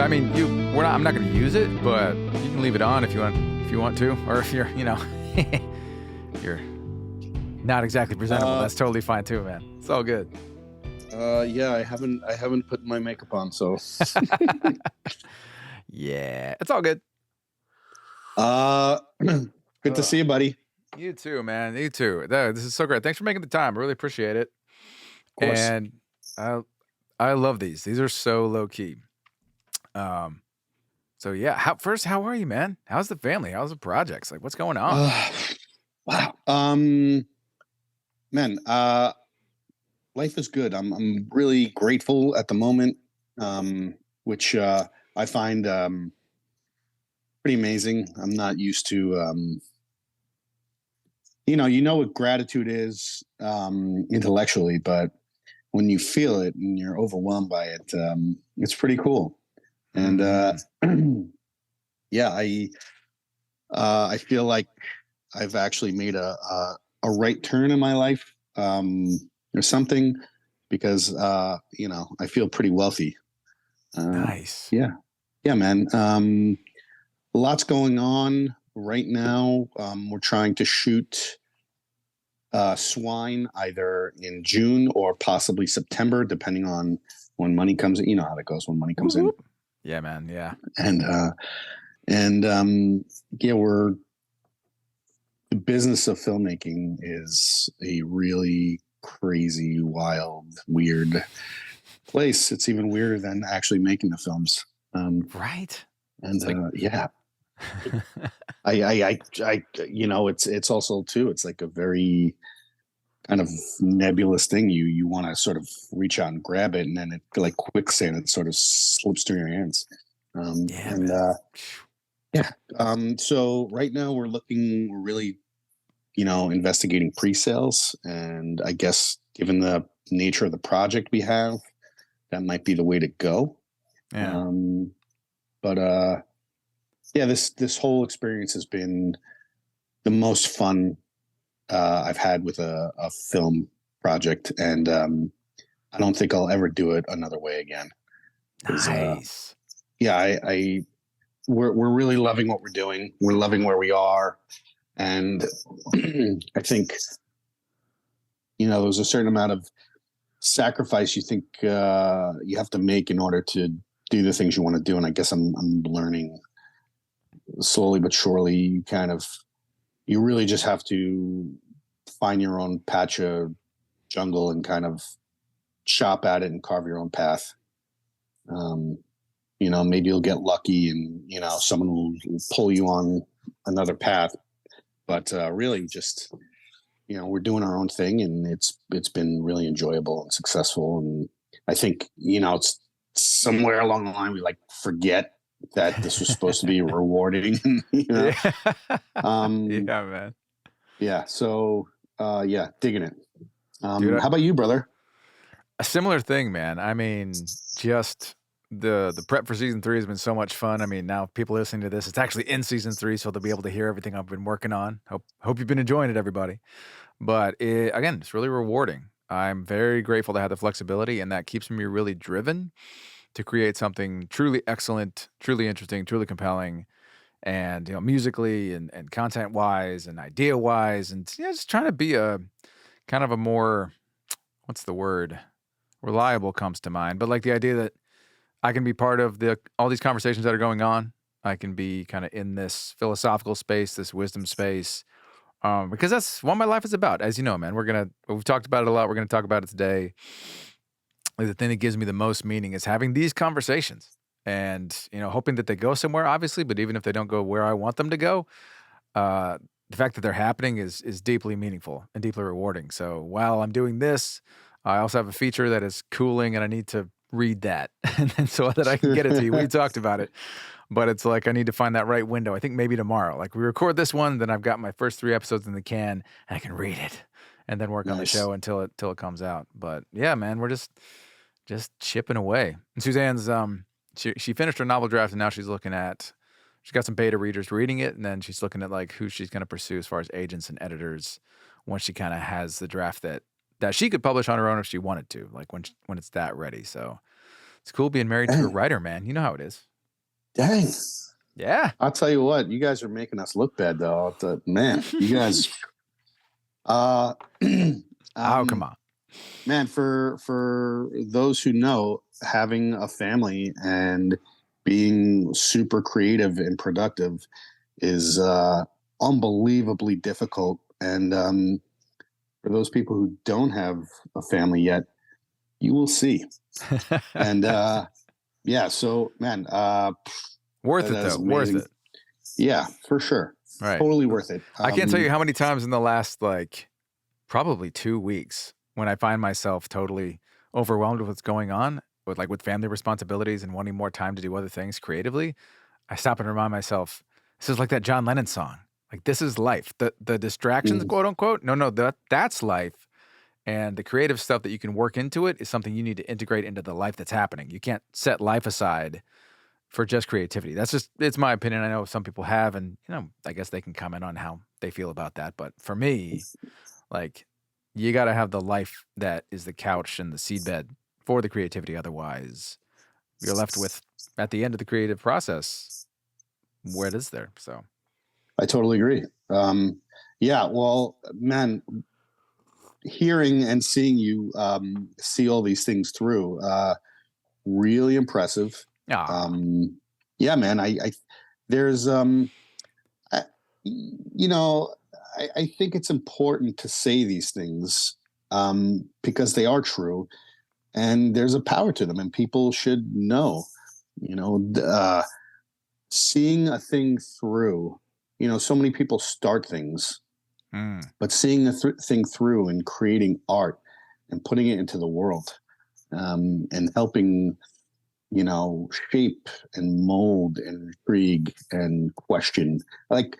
I mean, I'm not going to use it, but you can leave it on if you want to, or if you're, you're not exactly presentable. That's totally fine too, man. It's all good. Yeah, I haven't put my makeup on, so. Yeah, it's all good. Good to see you, buddy. You too, man. You too. This is so great. Thanks for making the time. I really appreciate it. Of course. And I love these. These are so low key. So yeah, how are you, man? How's the family? How's the projects? Like, what's going on? Wow. Man, life is good. I'm really grateful at the moment, which I find pretty amazing. I'm not used to, you know what gratitude is intellectually, but when you feel it and you're overwhelmed by it, it's pretty cool. And yeah, I feel like I've actually made a right turn in my life, or something, because I feel pretty wealthy. Nice. Yeah, man. Lots going on right now. We're trying to shoot Swine either in June or possibly September, depending on when money comes in. You know how that goes when money comes in. Yeah, man. Yeah. And the business of filmmaking is a really crazy, wild, weird place. It's even weirder than actually making the films. Right. And yeah, I it's also too, it's like a very kind of nebulous thing. You want to sort of reach out and grab it, and then it, like quicksand, it sort of slips through your hands. So right now we're really, investigating pre-sales, and I guess given the nature of the project we have, that might be the way to go. Yeah. This whole experience has been the most fun I've had with a film project, and I don't think I'll ever do it another way again. Nice. We're really loving what we're doing. We're loving where we are, and I think there's a certain amount of sacrifice you think you have to make in order to do the things you want to do, and I guess I'm learning slowly but surely. You really just have to find your own patch of jungle and kind of chop at it and carve your own path. Maybe you'll get lucky and, someone will pull you on another path, but really just, we're doing our own thing, and it's been really enjoyable and successful. And I think, it's somewhere along the line, we forget that this was supposed to be rewarding. Yeah, man. Yeah. So, digging it. Dude, how about you, brother? A similar thing, man. I mean, just the prep for season 3 has been so much fun. I mean, now people listening to this, it's actually in season 3, so they'll be able to hear everything I've been working on. Hope you've been enjoying it, everybody. But again, it's really rewarding. I'm very grateful to have the flexibility, and that keeps me really driven to create something truly excellent, truly interesting, truly compelling, and musically and content wise and idea wise, and just trying to be a kind of a more, what's the word, reliable comes to mind, but like the idea that I can be part of all these conversations that are going on. I can be kind of in this philosophical space, this wisdom space, because that's what my life is about. As you know, man, we've talked about it a lot. We're going to talk about it today. The thing that gives me the most meaning is having these conversations and, hoping that they go somewhere, obviously, but even if they don't go where I want them to go, the fact that they're happening is deeply meaningful and deeply rewarding. So while I'm doing this, I also have a feature that is cooling, and I need to read that and then so that I can get it to you. We talked about it, but it's like I need to find that right window. I think maybe tomorrow. Like we record this one, then I've got my first 3 episodes in the can, and I can read it and then work on the show until it comes out. But yeah, man, we're just chipping away. And Suzanne's she finished her novel draft, and now she's got some beta readers reading it, and then she's looking at like who she's going to pursue as far as agents and editors once she kind of has the draft that she could publish on her own if she wanted to, like when it's that ready. So it's cool being married to a writer, man. You know how it is. Dang. Yeah. I'll tell you what, you guys are making us look bad though. Man, you guys uh Oh, come on. man, for those who know, having a family and being super creative and productive is unbelievably difficult. And for those people who don't have a family yet, you will see. And yeah, so man, Worth that it is though. Worth amazing. it. Yeah, for sure. Right. Totally worth it. I can't tell you how many times in the last like probably 2 weeks when I find myself totally overwhelmed with what's going on with family responsibilities and wanting more time to do other things creatively. I stop and remind myself, this is like that John Lennon song. Like this is life. The distractions, Mm, quote unquote. No, that's life. And the creative stuff that you can work into it is something you need to integrate into the life that's happening. You can't set life aside for just creativity. It's my opinion. I know some people have, and I guess they can comment on how they feel about that. But for me, like you got to have the life that is the couch and the seedbed for the creativity. Otherwise, you're left with at the end of the creative process, what is there? So I totally agree. Yeah, well, man, hearing and seeing you see all these things through, really impressive. ah, Yeah, man, I there's I, you know, I think it's important to say these things because they are true and there's a power to them and people should know, you know, seeing a thing through, so many people start things, mm, but seeing a thing through and creating art and putting it into the world and helping, shape and mold and intrigue and question, like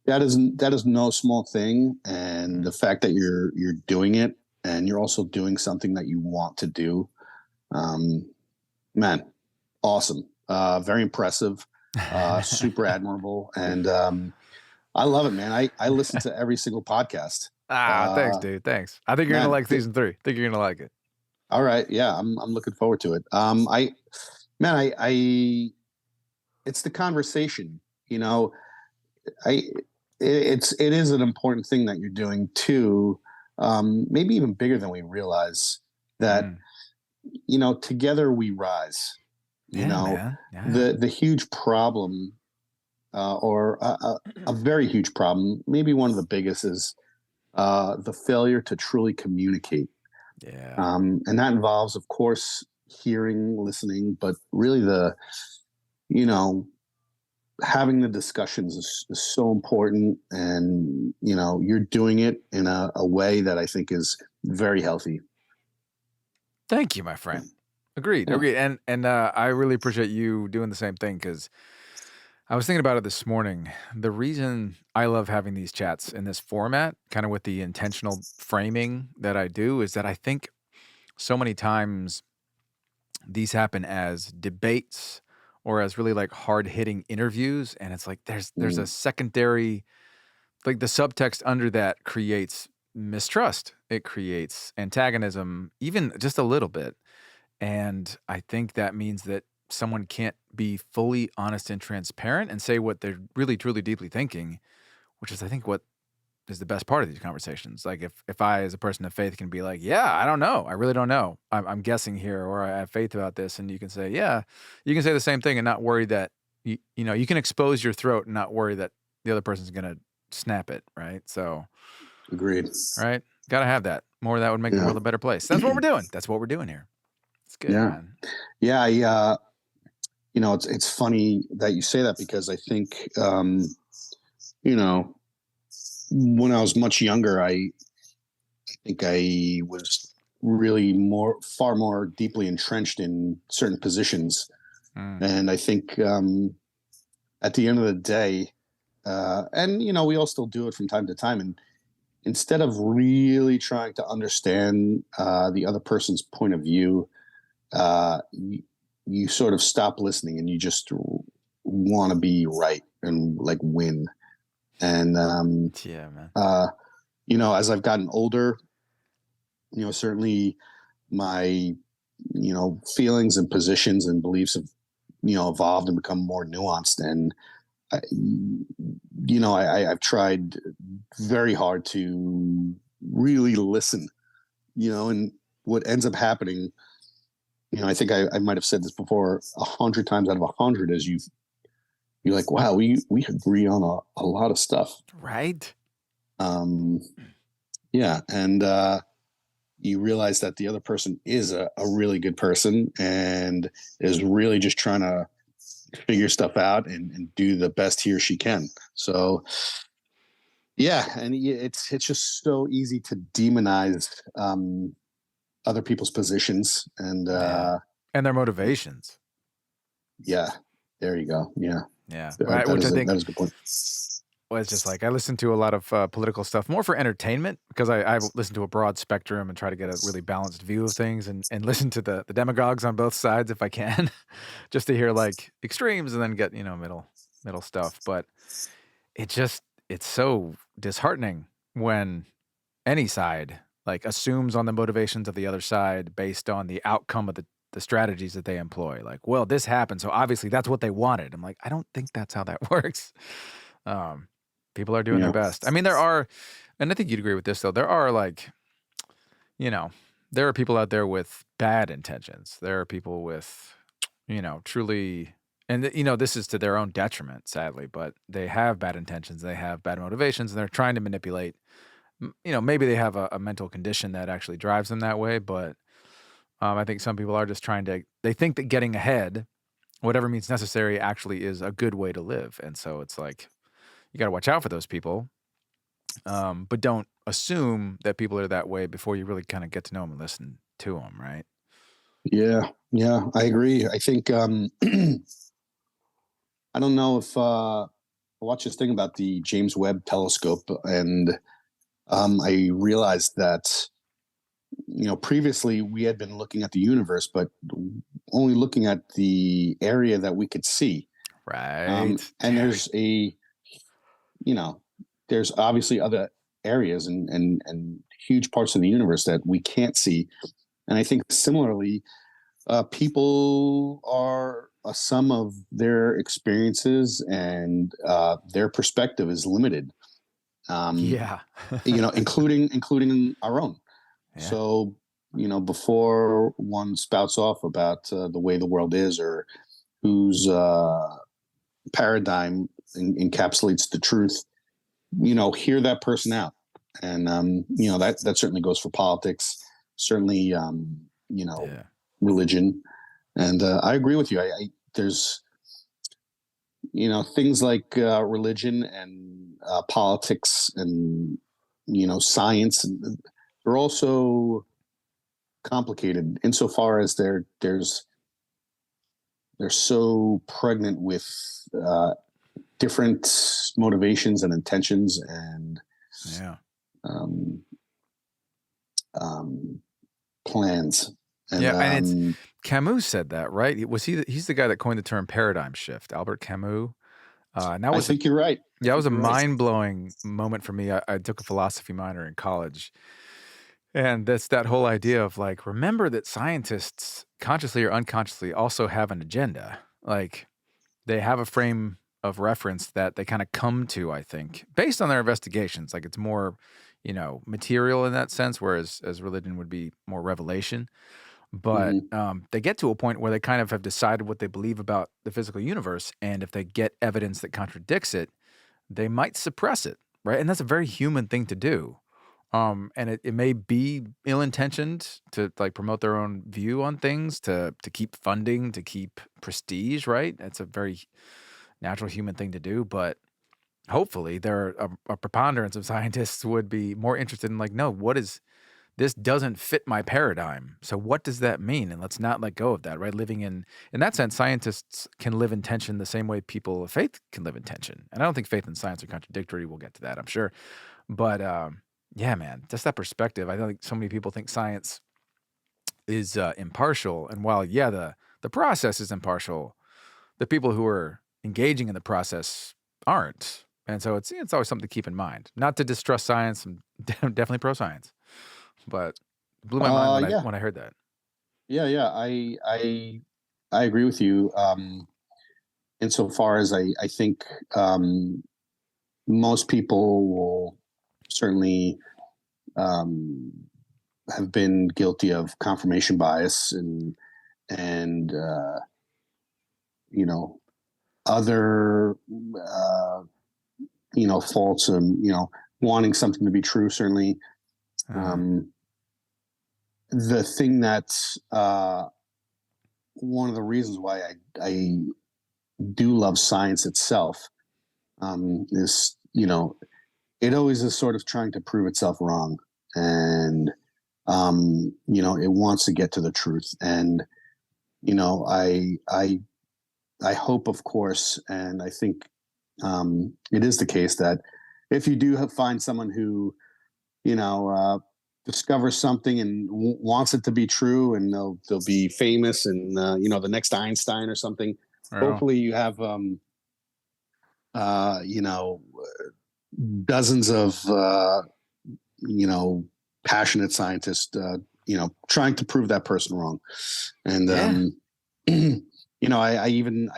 that is no small thing. And the mm. fact that you're doing it and you're also doing something that you want to do, um, man, awesome, very impressive, super admirable, and I love it, man. I listen to every single podcast. Thanks, Uh, dude. Thanks. I think you're gonna man, like season 3. I think you're gonna like it. all right, yeah, I'm looking forward to it. Man, it's the conversation. You know, I it is an important thing that you're doing too. Maybe even bigger than we realize. That Mm. together we rise. You Yeah, know, man. Yeah. the huge problem, or a very huge problem, maybe one of the biggest, is the failure to truly communicate. Yeah. And that involves, of course, hearing, listening, but really you know, having the discussions is so important. And, you're doing it in a way that I think is very healthy. Thank you, my friend. Agreed. Yeah. Agreed. And I really appreciate you doing the same thing because I was thinking about it this morning. The reason I love having these chats in this format, kind of with the intentional framing that I do, is that I think so many times these happen as debates or as really like hard hitting interviews. And it's like there's a Mm, secondary, like the subtext under that creates mistrust. It creates antagonism, even just a little bit. And I think that means that someone can't be fully honest and transparent and say what they're really, truly, deeply thinking, which is, I think, what is the best part of these conversations. Like, if I, as a person of faith, can be like, yeah, I don't know. I really don't know. I'm guessing here, or I have faith about this. And you can say, yeah, you can say the same thing and not worry that, you can expose your throat and not worry that the other person's going to snap it. Right. So, agreed. right. Got to have that. More of that would make the Yeah. world a better place. That's what we're doing. That's what we're doing here. It's good, Yeah. man. Yeah. It's funny that you say that because I think, you know, when I was much younger, I think I was really far more deeply entrenched in certain positions. Mm. And I think at the end of the day, and we all still do it from time to time. And instead of really trying to understand the other person's point of view, you sort of stop listening and you just want to be right and like win. And Yeah, man. as I've gotten older, certainly my feelings and positions and beliefs have evolved and become more nuanced. And I, I've tried very hard to really listen, and what ends up happening, I think I might have said this before, 100 times out of 100, is you're like, wow, we agree on a lot of stuff. Right? Um, yeah, and you realize that the other person is a really good person and is really just trying to figure stuff out and do the best he or she can. So yeah, and it's just so easy to demonize other people's positions, and Yeah. And their motivations. yeah, there you go. Yeah, Yeah. that, Right, that which I is think that is a good point. was just like I listen to a lot of political stuff more for entertainment because I listen to a broad spectrum and try to get a really balanced view of things and listen to the demagogues on both sides if I can, just to hear like extremes and then get middle stuff. But it's so disheartening when any side like assumes on the motivations of the other side based on the outcome of the strategies that they employ. Like, well, this happened, so obviously that's what they wanted. I'm like, I don't think that's how that works. Um, People are doing their Yeah, best. I mean, there are, and I think you'd agree with this though. There are like, you know, there are people out there with bad intentions. There are people with, truly, and this is to their own detriment, sadly. But they have bad intentions. They have bad motivations, and they're trying to manipulate. Maybe they have a mental condition that actually drives them that way. But I think some people are just trying to. They think that getting ahead, whatever means necessary, actually is a good way to live. And so it's like you got to watch out for those people. But don't assume that people are that way before you really kind of get to know them and listen to them, right? yeah, I agree. I think I don't know if I watched this thing about the James Webb Telescope, and I realized that previously we had been looking at the universe, but only looking at the area that we could see. Right. And you know, there's obviously other areas and huge parts of the universe that we can't see. And I think similarly, people are a sum of their experiences, and their perspective is limited. Um, Yeah. including our own. Yeah. So, before one spouts off about the way the world is, or whose paradigm encapsulates the truth, hear that person out. And, that certainly goes for politics, certainly, Yeah. religion. And I agree with you. There's, things like religion and politics and, science, and they're also complicated insofar as they're so pregnant with different motivations and intentions and Yeah. um, um, plans. And Yeah. And it's Camus said that, right? Was he's the guy that coined the term paradigm shift, Albert Camus. And that I was a think you're right. I yeah, it was think a you're right. mind blowing moment for me. I took a philosophy minor in college. And that's that whole idea of like, remember that scientists, consciously or unconsciously, also have an agenda. Like, they have a frame of reference that they kind of come to, I think, based on their investigations. Like, it's more, material in that sense, whereas as religion would be more revelation. But Hmm. they get to a point where they kind of have decided what they believe about the physical universe. And if they get evidence that contradicts it, they might suppress it, right? And that's a very human thing to do. And it may be ill-intentioned to like promote their own view on things, to keep funding, to keep prestige, right? It's a very natural human thing to do, but hopefully there are a preponderance of scientists would be more interested in like, no, this doesn't fit my paradigm. So what does that mean? And let's not let go of that, right? Living in that sense, scientists can live in tension the same way people of faith can live in tension. And I don't think faith and science are contradictory. We'll get to that, I'm sure. But yeah, man, just that perspective. I think so many people think science is impartial, and while yeah, the process is impartial, the people who are engaging in the process aren't. And so it's always something to keep in mind. Not to distrust science. I'm definitely pro science, but it blew my mind when I Yeah, when I heard that. yeah. I agree with you. insofar as I think most people will certainly um, have been guilty of confirmation bias and you know other faults and wanting something to be true. Certainly, Uh, um, the thing that's one of the reasons why I do love science itself is it always is sort of trying to prove itself wrong, and it wants to get to the truth. And I hope, of course, and I think it is the case that if you do find someone who you know discovers something and wants it to be true, and they'll be famous, and the next Einstein or something. well, Hopefully, you have uh, you know dozens of passionate scientists trying to prove that person wrong. And yeah. I even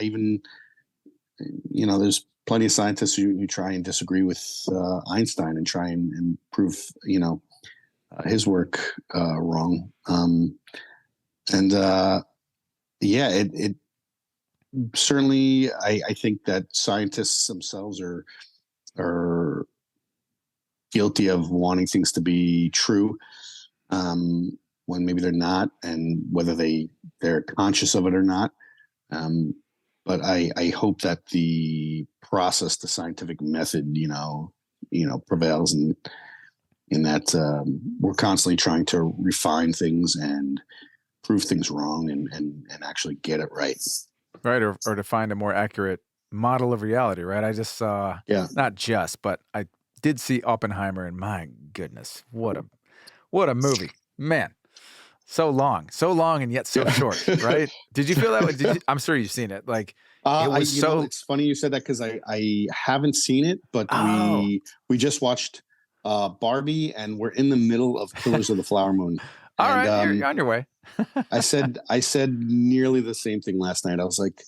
there's plenty of scientists who try and disagree with Einstein and try and prove his work wrong. And yeah, it certainly, I think that scientists themselves are guilty of wanting things to be true when maybe they're not, and whether they're conscious of it or not. Um, but I hope that the process, the scientific method, prevails, and in that we're constantly trying to refine things and prove things wrong, and actually get it right. Right, or to find a more accurate model of reality, right? I just saw Yeah. not just, but I did see Oppenheimer, and my goodness, what a movie. Man, so long and yet so Yeah. short, right? Did you feel that way? Did you I'm sure you've seen it, like, it was so It's funny you said that because I haven't seen it, but oh, we just watched Barbie, and we're in the middle of Killers of the Flower Moon. And alright, you're on your way. I said nearly the same thing last night. I was like,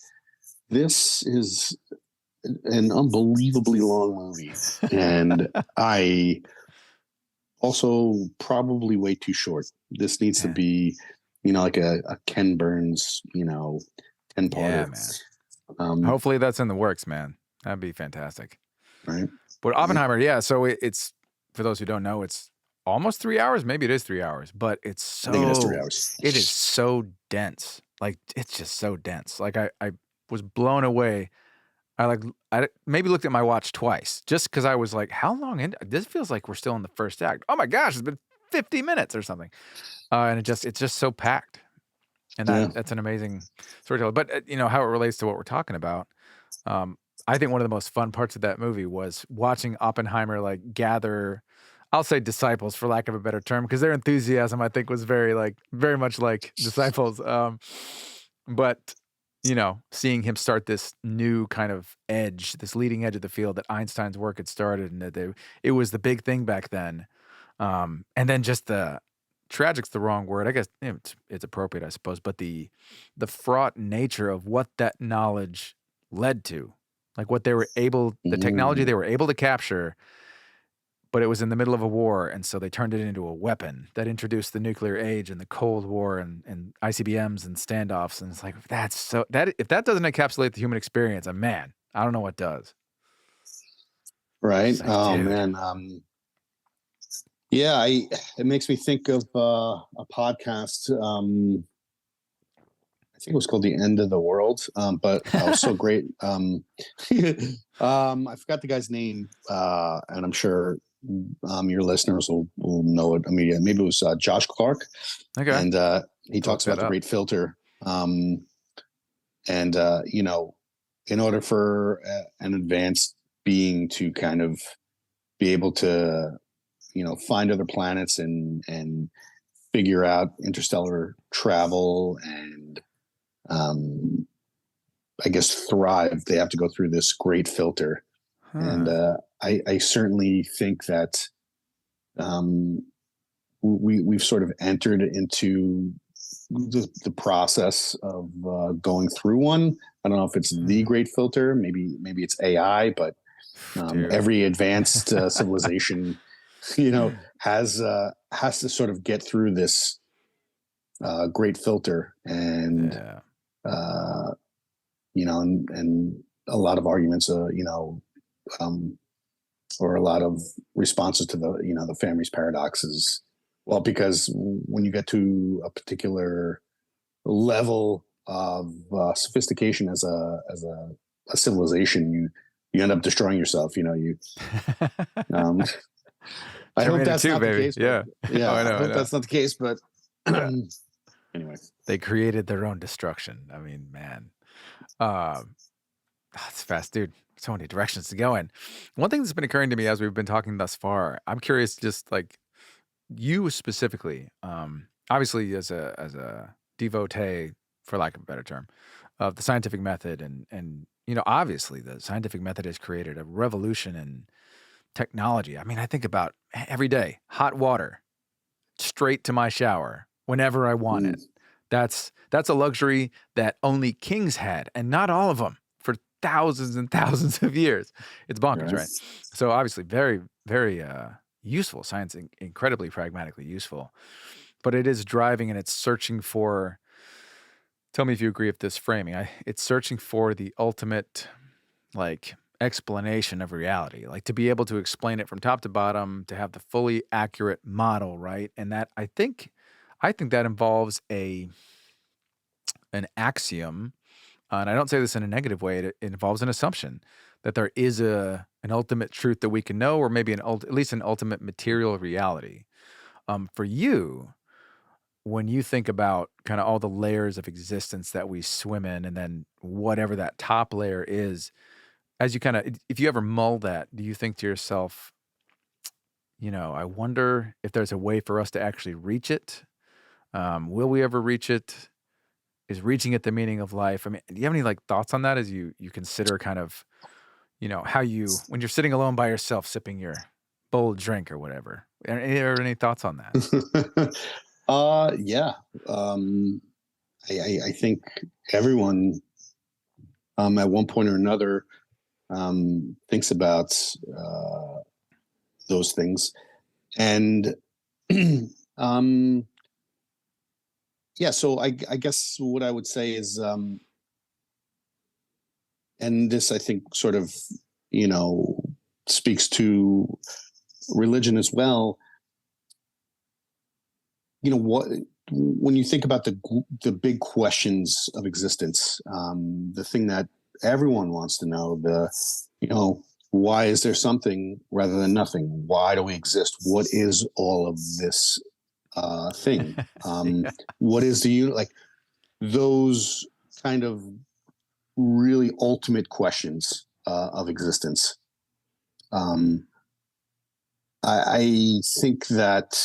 this is an unbelievably long movie, and I also probably way too short. This needs to Yeah. be, like a Ken Burns, 10-parter. Yeah, man. Um, Hopefully, that's in the works, man. That'd be fantastic. right. But Right. Oppenheimer, yeah, so it's for those who don't know, it's almost 3 hours, maybe it is 3 hours, but I think it is 3 hours. it is so dense. Like, it's just so dense. Like, I was blown away. I maybe looked at my watch twice just because I was like, "How long in this feels like we're still in the first act. Oh my gosh, it's been 50 minutes or something." And it's just so packed, and Yeah. that's an amazing storytelling. But, how it relates to what we're talking about, um, I think one of the most fun parts of that movie was watching Oppenheimer, like, gather, I'll say disciples for lack of a better term, because their enthusiasm, I think, was very much like disciples. But, seeing him start this new kind of edge, this leading edge of the field that Einstein's work had started, and that it was the big thing back then. And then just tragic's the wrong word. I guess it's appropriate, I suppose, but the fraught nature of what that knowledge led to, like what the technology Mm. they were able to capture, but it was in the middle of a war, and so they turned it into a weapon that introduced the nuclear age and the Cold War and ICBMs and standoffs, and it's like if that doesn't encapsulate the human experience, man, I don't know what does. Right. It's like, Oh dude. man. Yeah. It makes me think of a podcast. I think it was called "The End of the World," but also great. I forgot the guy's name, and I'm sure your listeners will know it immediately. Maybe it was Josh Clark, Okay. and he To look talks that about the up. great filter. And in order for an advanced being to kind of be able to find other planets and figure out interstellar travel and um, I guess thrive, they have to go through this great filter. And Huh. I certainly think that um, we've sort of entered into the process of going through one. I don't know if it's the great filter. Maybe it's AI, but Dude. every advanced civilization, has to sort of get through this great filter, and Yeah. uh, and a lot of arguments, um, or a lot of responses to the Fermi's paradoxes. Well, because when you get to a particular level of sophistication as a civilization, you end up destroying yourself. Um, I hope Terminator that's 2, not the baby. case, but Yeah. yeah, Oh, I I know, I hope know. that's not the case. But Yeah. anyway, They created their own destruction. I mean, man. That's fast, dude. So many directions to go in. One thing that's been occurring to me as we've been talking thus far, I'm curious, just like you specifically, obviously as a devotee, for lack of a better term, of the scientific method, and obviously the scientific method has created a revolution in technology. I mean, I think about every day, hot water straight to my shower whenever I want mm, it. That's a luxury that only kings had, and not all of them for thousands and thousands of years. It's bonkers, right. right? So obviously, very, very useful science, incredibly pragmatically useful. But it is driving and it's searching for. Tell me if you agree with this framing. It's searching for the ultimate, like, explanation of reality, like to be able to explain it from top to bottom, to have the fully accurate model, right? And that I think that involves an axiom, and I don't say this in a negative way. It involves an assumption that there is an ultimate truth that we can know, or maybe at least an ultimate material reality. For you, when you think about kind of all the layers of existence that we swim in, and then whatever that top layer is, as you kind of, if you ever mull that, do you think to yourself, I wonder if there's a way for us to actually reach it? Will we ever reach it? Is reaching it the meaning of life? I mean, do you have any like thoughts on that as you consider kind of, how you when you're sitting alone by yourself sipping your bold drink or whatever? Any thoughts on that? Yeah. Um, I think everyone, at one point or another, thinks about uh, those things, and um, yeah. So I guess what I would say is, and this I think sort of you know speaks to religion as well. What, when you think about the big questions of existence, the thing that everyone wants to know, you know why is there something rather than nothing? Why do we exist? What is all of this thing? Yeah. What is the unit? Like those kind of really ultimate questions of existence. Um, I think that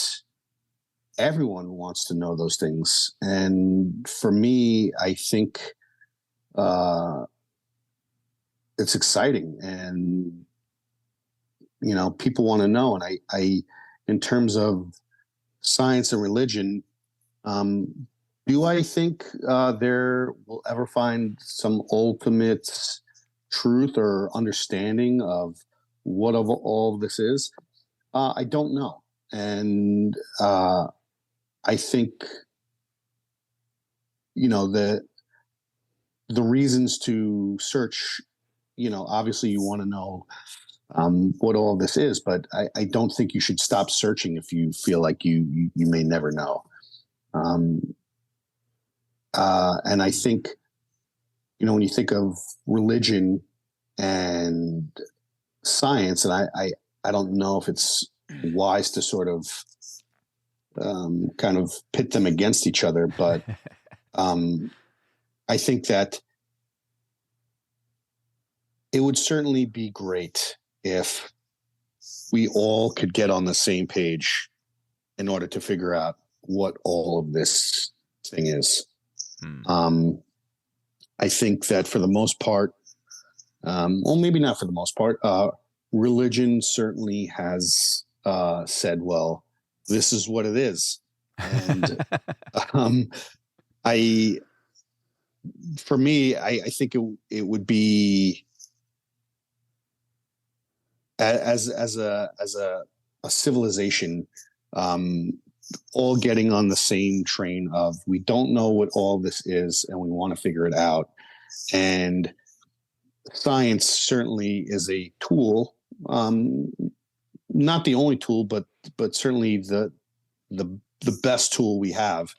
everyone wants to know those things. And for me, I think uh, it's exciting, and people want to know. And in terms of science and religion, um, do I think there will ever find some ultimate truth or understanding of what of all of this is? I don't know, and I think the reasons to search. Obviously, you want to know what all this is, but I don't think you should stop searching if you feel like you may never know. Um, and I think when you think of religion and science, and I don't know if it's wise to sort of kind of pit them against each other, but um, I think that it would certainly be great if we all could get on the same page in order to figure out what all of this thing is. Hmm. I think that for the most part, well, maybe not for the most part, religion certainly has said, well, this is what it is. And um, I for me, I think it would be as a civilization, um, all getting on the same train of we don't know what all this is and we want to figure it out. And science certainly is a tool, um, not the only tool, but certainly the best tool we have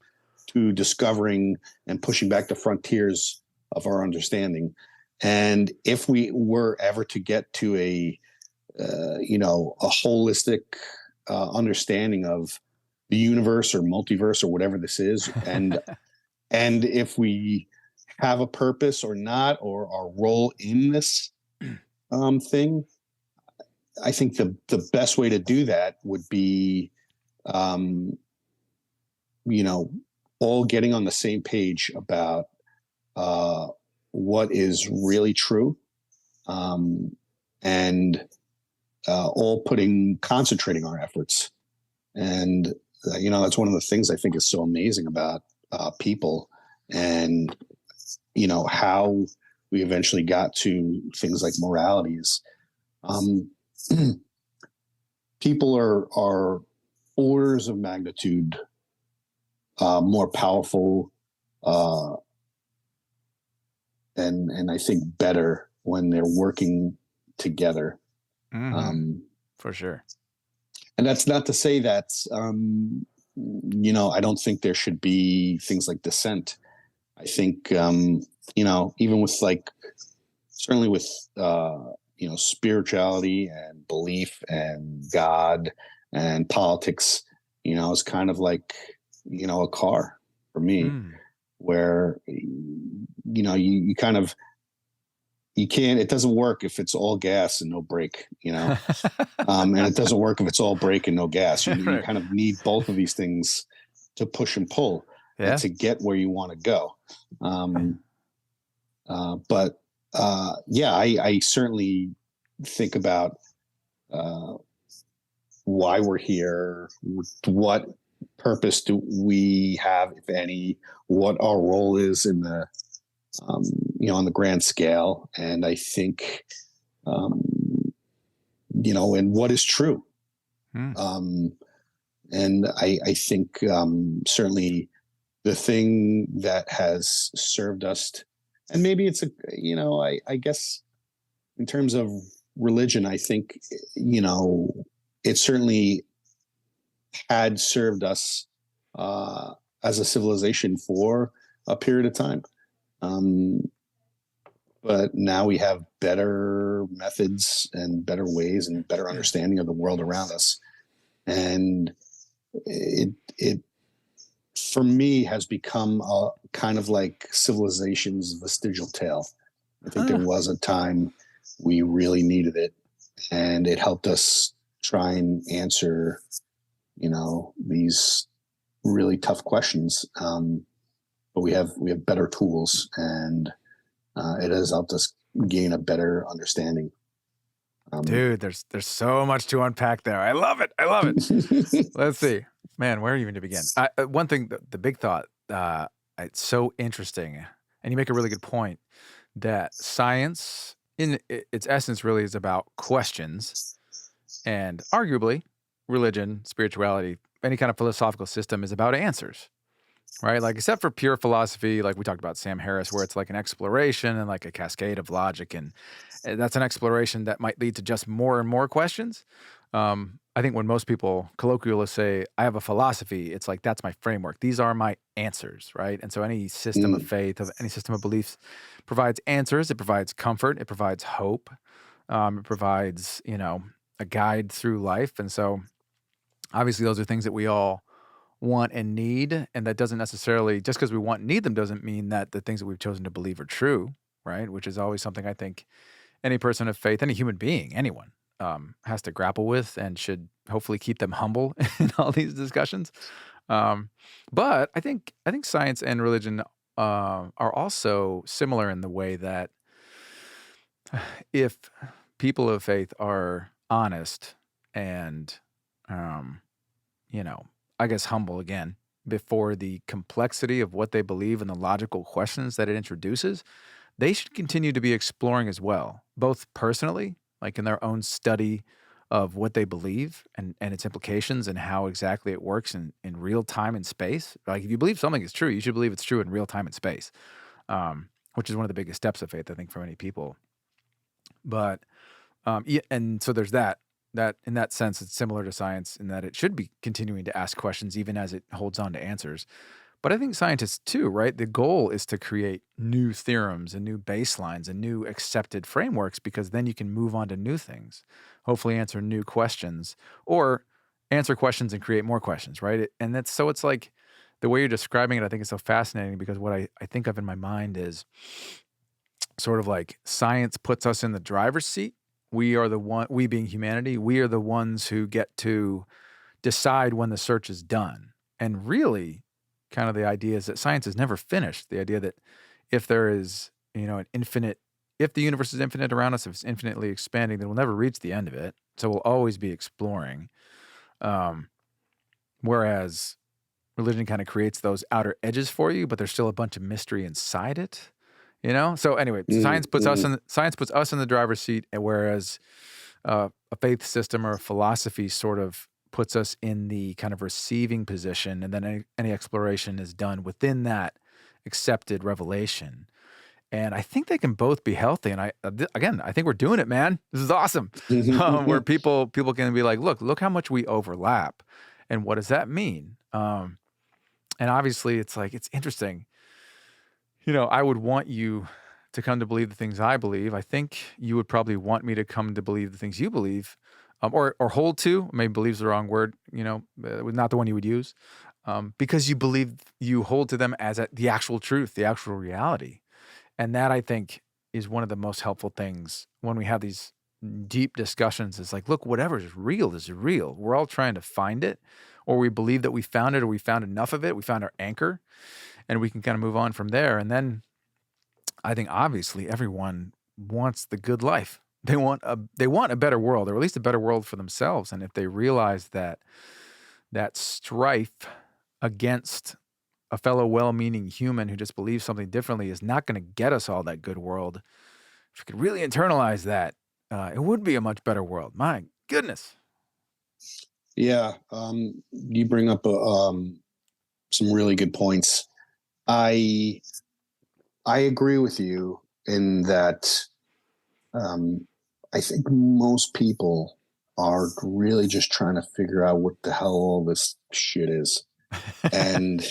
to discovering and pushing back the frontiers of our understanding. And if we were ever to get to a holistic understanding of the universe or multiverse or whatever this is, and if we have a purpose or not, or our role in this thing, I think the best way to do that would be, um, you know, all getting on the same page about uh, what is really true, um, and all concentrating our efforts. And that's one of the things I think is so amazing about people, and how we eventually got to things like moralities. Um, People are orders of magnitude more powerful, uh, and I think better when they're working together. Hmm. Um, For sure. and that's not to say that I don't think there should be things like dissent. I think even with like certainly with spirituality and belief and God and politics, it's kind of like a car for me, Mm. where you kind of you can't it doesn't work if it's all gas and no brake, and it doesn't work if it's all brake and no gas. You Right. kind of need both of these things to push and pull and Yeah. to get where you want to go. um, but yeah, I certainly think about uh, why we're here, what purpose do we have, if any, what our role is in the um, on the grand scale, and I think um, and what is true. Mm. Um, and I think certainly the thing that has served us, and maybe it's I guess in terms of religion, I think it certainly had served us uh, as a civilization for a period of time. Um, but now we have better methods and better ways and better understanding of the world around us, and it for me has become a kind of like civilization's vestigial tale. I think there Huh. was a time we really needed it, and it helped us try and answer, these really tough questions. But we have better tools, and it has helped us gain a better understanding. Um, Dude, there's so much to unpack there. I love it. I love it. Let's see. Man, where even to begin? One thing, the big thought, it's so interesting, and you make a really good point that science, in its essence, really is about questions, and arguably, religion, spirituality, any kind of philosophical system is about answers, right? Like, except for pure philosophy, like we talked about Sam Harris, where it's like an exploration and like a cascade of logic, and that's an exploration that might lead to just more and more questions. I think when most people colloquially say, I have a philosophy, it's like, that's my framework. These are my answers, right? And so any system of mm, faith, of any system of beliefs provides answers, it provides comfort, it provides hope, it provides, a guide through life. And so obviously those are things that we all want and need. And that doesn't necessarily, just because we want and need them, doesn't mean that the things that we've chosen to believe are true, right? Which is always something I think any person of faith, any human being, anyone, has to grapple with and should hopefully keep them humble in all these discussions. Um, but I think science and religion are also similar in the way that if people of faith are honest and, um, you know, I guess humble again. before the complexity of what they believe and the logical questions that it introduces, they should continue to be exploring as well, both personally, like in their own study of what they believe and its implications and how exactly it works in real time and space. Like if you believe something is true, you should believe it's true in real time and space, which is one of the biggest steps of faith, I think, for many people. But yeah, and so there's that. That in that sense, it's similar to science in that it should be continuing to ask questions even as it holds on to answers. But I think scientists too, right? The goal is to create new theorems and new baselines and new accepted frameworks because then you can move on to new things, hopefully answer new questions or answer questions and create more questions, right? And that's so it's like the way you're describing it, I think is so fascinating because what I think of in my mind is sort of like science puts us in the driver's seat. We being humanity, we are the ones who get to decide when the search is done. And really, kind of the idea is that science is never finished. The idea that if there is, an infinite, if the universe is infinite around us, if it's infinitely expanding, then we'll never reach the end of it. So we'll always be exploring. Um, Whereas religion kind of creates those outer edges for you, but there's still a bunch of mystery inside it. So anyway, Mm-hmm. science puts us in the driver's seat, and whereas a faith system or a philosophy sort of puts us in the kind of receiving position, and then any exploration is done within that accepted revelation. And I think they can both be healthy. And again, I think we're doing it, man. This is awesome. Where people can be like, look how much we overlap, and what does that mean? And obviously, it's like it's interesting. I would want you to come to believe the things I believe. I think you would probably want me to come to believe the things you believe, or hold to. Maybe believe's the wrong word. Not the one you would use, because you hold to them as the actual truth, the actual reality, and that I think is one of the most helpful things when we have these deep discussions. Is like, look, whatever is real is real. We're all trying to find it, or we believe that we found it, or we found enough of it. We found our anchor, and we can kind of move on from there. And then I think obviously everyone wants the good life. They want a better world, or at least a better world for themselves. And if they realize that strife against a fellow well-meaning human who just believes something differently is not going to get us all that good world, if we could really internalize that, it would be a much better world. My goodness. Yeah, you bring up some really good points. I I agree with you in that. Um, I think most people are really just trying to figure out what the hell all this shit is, and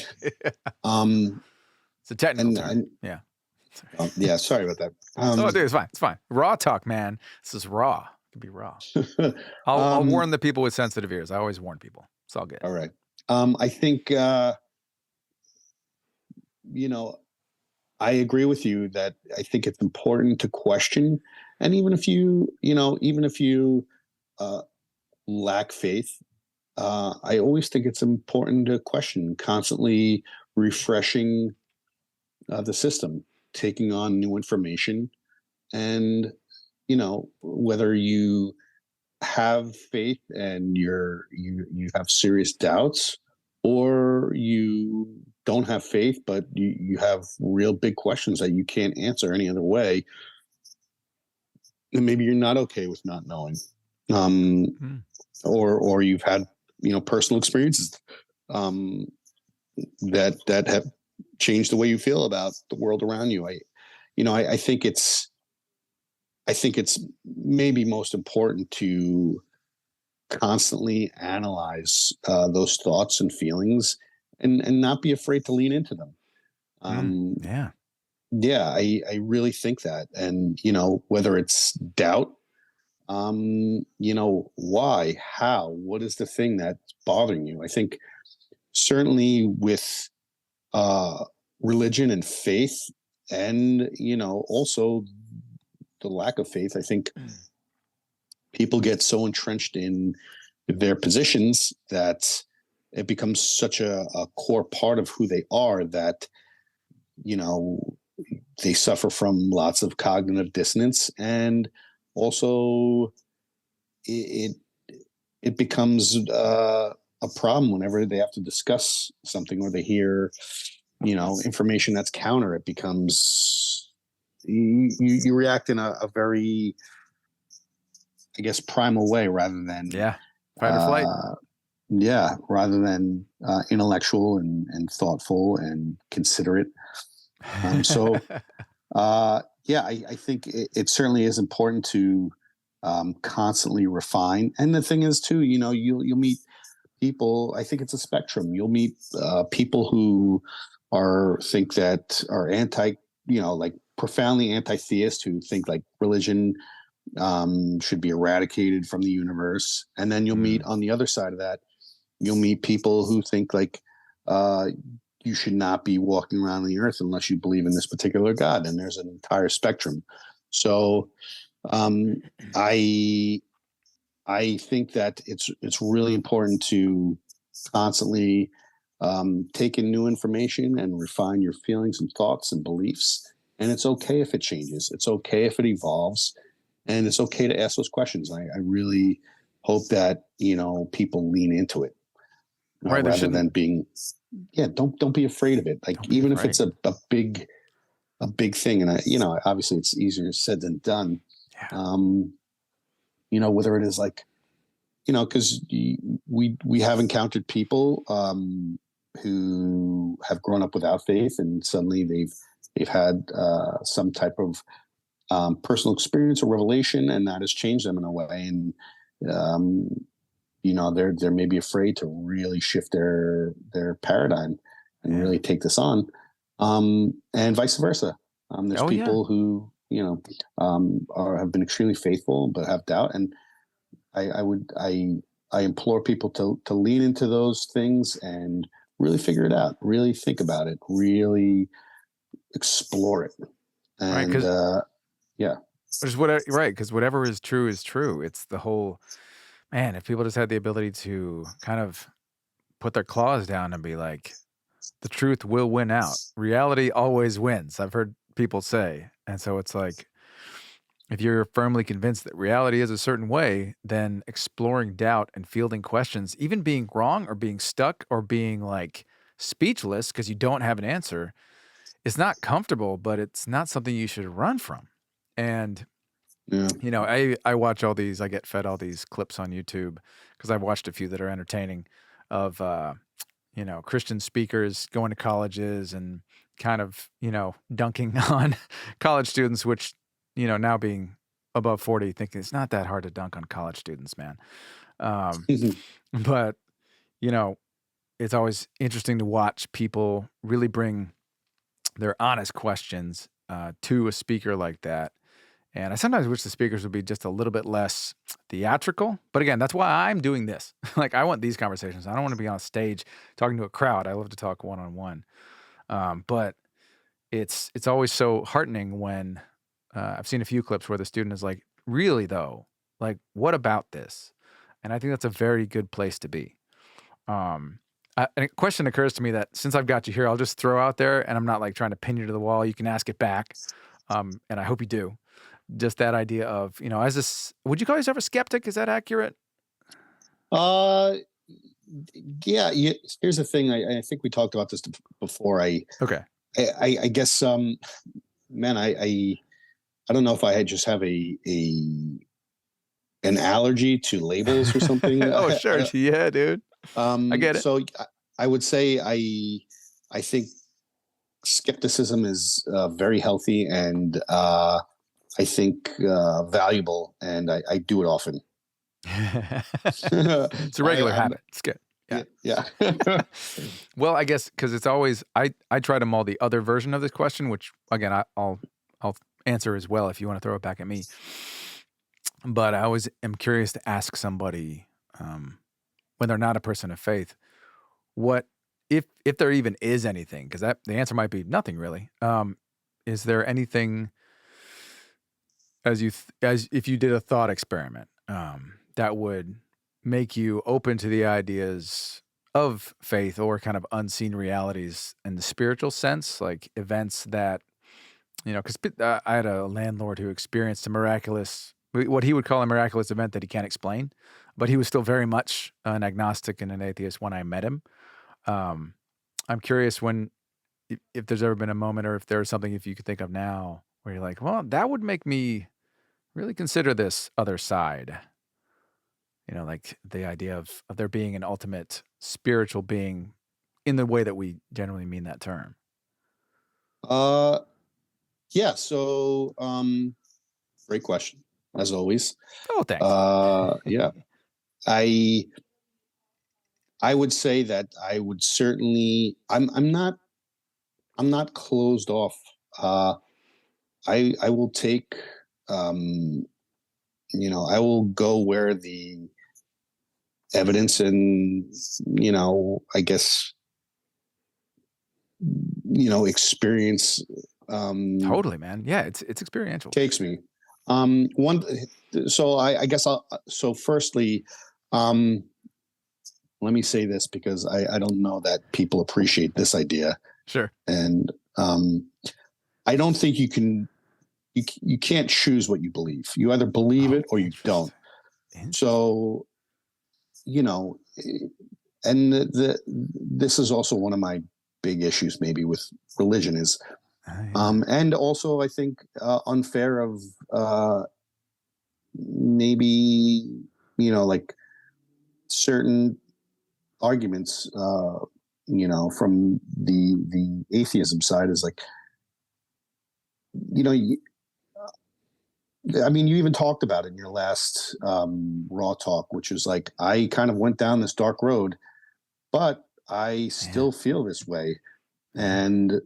um, It's a technical term. and Yeah. yeah, sorry about that. Oh, dude, it's fine. It's fine. Raw talk, man. This is raw. It could be raw. I'll um, warn the people with sensitive ears. I always warn people. It's all good. all right. I think you know I agree with you that I think it's important to question, and even if you uh, lack faith, I always think it's important to question, constantly refreshing the system, taking on new information, and whether you have faith and you have serious doubts, or you don't have faith but you have real big questions that you can't answer any other way, and maybe you're not okay with not knowing, um, Mm. or you've had personal experiences um, that have changed the way you feel about the world around you. I think it's maybe most important to constantly analyze those thoughts and feelings, and not be afraid to lean into them. Um, Yeah. yeah, I really think that, and whether it's doubt, why, how, what is the thing that's bothering you? I think certainly with uh, religion and faith, and also the lack of faith, I think Mm. people get so entrenched in their positions that it becomes such a core part of who they are that you know they suffer from lots of cognitive dissonance, and also it it becomes a problem whenever they have to discuss something or they hear, information that's counter. It becomes you react in a very, I guess, primal way rather than Yeah. Fight or flight. uh, yeah, rather than intellectual and thoughtful and considerate. So yeah, I think it certainly is important to constantly refine. And the thing is, too, you'll meet people. I think it's a spectrum. You'll meet people who think that are like profoundly anti-theist, who think like religion should be eradicated from the universe. And then you'll meet Mm, on the other side of that, you'll meet people who think like uh, you should not be walking around the earth unless you believe in this particular God. And there's an entire spectrum. So um, I I think that it's really important to constantly take in new information and refine your feelings and thoughts and beliefs. And it's okay if it changes. It's okay if it evolves, and it's okay to ask those questions. I really hope that people lean into it right. There rather shouldn't. than being, yeah. Don't be afraid of it. Like Don't be even if afraid. it's a big thing, and obviously it's easier said than done. Yeah. Um, whether it is like because we have encountered people who have grown up without faith, and suddenly they've had some type of personal experience or revelation, and that has changed them in a way. And um, they're maybe afraid to really shift their paradigm and Yeah. really take this on, and vice versa. There's Oh, yeah. people who have been extremely faithful but have doubt, and I implore people to lean into those things and really figure it out, really think about it, really explore it, Right. and Because yeah, right. Because whatever is true is true. It's the whole man. If people just had the ability to kind of put their claws down and be like, the truth will win out. Reality always wins. I've heard people say. And so it's like, if you're firmly convinced that reality is a certain way, then exploring doubt and fielding questions, even being wrong or being stuck or being like speechless because you don't have an answer, is not comfortable, but it's not something you should run from. And yeah, I watch all these. I get fed all these clips on YouTube because I've watched a few that are entertaining of Christian speakers going to colleges and kind of dunking on college students, which now being above 40, thinking it's not that hard to dunk on college students, man. Um, but you know, it's always interesting to watch people really bring their honest questions to a speaker like that. And I sometimes wish the speakers would be just a little bit less theatrical. But again, that's why I'm doing this. Like, I want these conversations. I don't want to be on stage talking to a crowd. I love to talk one on one. But it's always so heartening when I've seen a few clips where the student is like, "Really though, like, what about this?" And I think that's a very good place to be. And a question occurs to me that since I've got you here, I'll just throw out there, and I'm not like trying to pin you to the wall. You can ask it back, and I hope you do. Just that idea of, as this, would you call yourself a skeptic? Is that accurate? uh, yeah. Here's the thing. I think we talked about this before. Okay. I guess man, I don't know if I had just have an allergy to labels or something. Oh, sure. Yeah, dude. I get it. So I would say I think skepticism is very healthy, and I think valuable, and I do it often. It's a regular I'm habit. It's good. Yeah. yeah. Well, I guess because it's always I try to mull the other version of this question, which again I'll answer as well if you want to throw it back at me. But I always am curious to ask somebody when they're not a person of faith, what if there even is anything? Because that the answer might be nothing really. Is there anything as if you did a thought experiment that would make you open to the ideas of faith or kind of unseen realities in the spiritual sense, like events that because I had a landlord who experienced a miraculous what he would call a miraculous event that he can't explain, but he was still very much an agnostic and an atheist when I met him. Um, I'm curious if there's ever been a moment or if there's something if you could think of now where you're like, "Well, that would make me really consider this other side." Like the idea of there being an ultimate spiritual being in the way that we generally mean that term. Uh, yeah. So, great question, as always. Oh, thanks. Yeah, I I would say that I would certainly. I'm not closed off. Uh, I will take. Um, I will go where the evidence and I guess experience Totally, man. Yeah, it's experiential. takes me. One, so I guess so firstly, um, let me say this because I don't know that people appreciate this idea, Sure. and I don't think you can't choose what you believe. You either believe it or you don't. So, you know, and this is also one of my big issues maybe with religion is and also I think unfair of maybe like certain arguments from the atheism side is like you know you, I mean you even talked about it in your last raw talk, which is like I kind of went down this dark road, but I still feel this way. And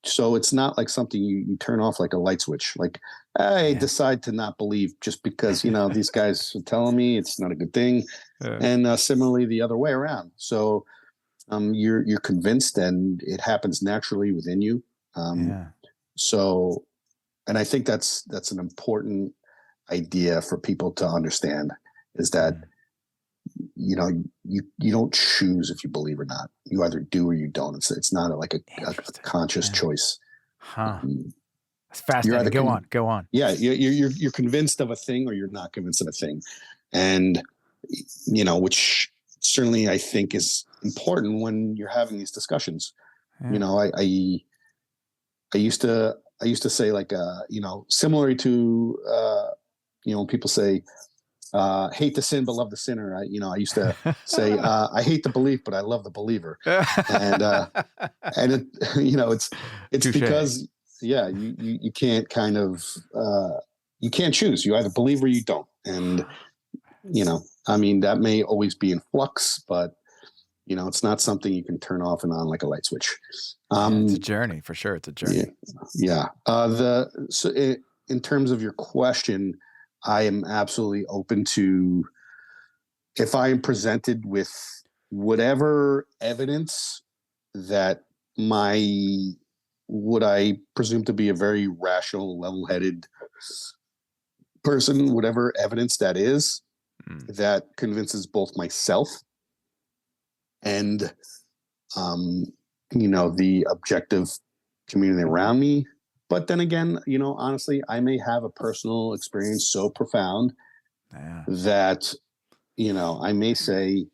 so it's not like something you turn off like a light switch. Like I decide to not believe just because these guys are telling me it's not a good thing, and similarly the other way around. So you're convinced, and it happens naturally within you. So, and I think that's an important idea for people to understand is that you don't choose if you believe or not. You either do or you don't. It's not like a conscious choice. It's fascinating. Go on. Yeah, you're convinced of a thing or you're not convinced of a thing, and which certainly I think is important when you're having these discussions. I used to say like similar to when people say hate the sin but love the sinner. I used to say I hate the belief but I love the believer, and it, it's Touché. because you can't kind of you can't choose. You either believe or you don't, and I mean that may always be in flux, but it's not something you can turn off and on like a light switch. It's a journey for sure. It's a journey. Yeah. In terms of your question, I am absolutely open to if I am presented with whatever evidence that what I presume to be a very rational, level-headed person, whatever evidence that is, that convinces both myself and the objective community around me. But then again, honestly, I may have a personal experience so profound that, I may say,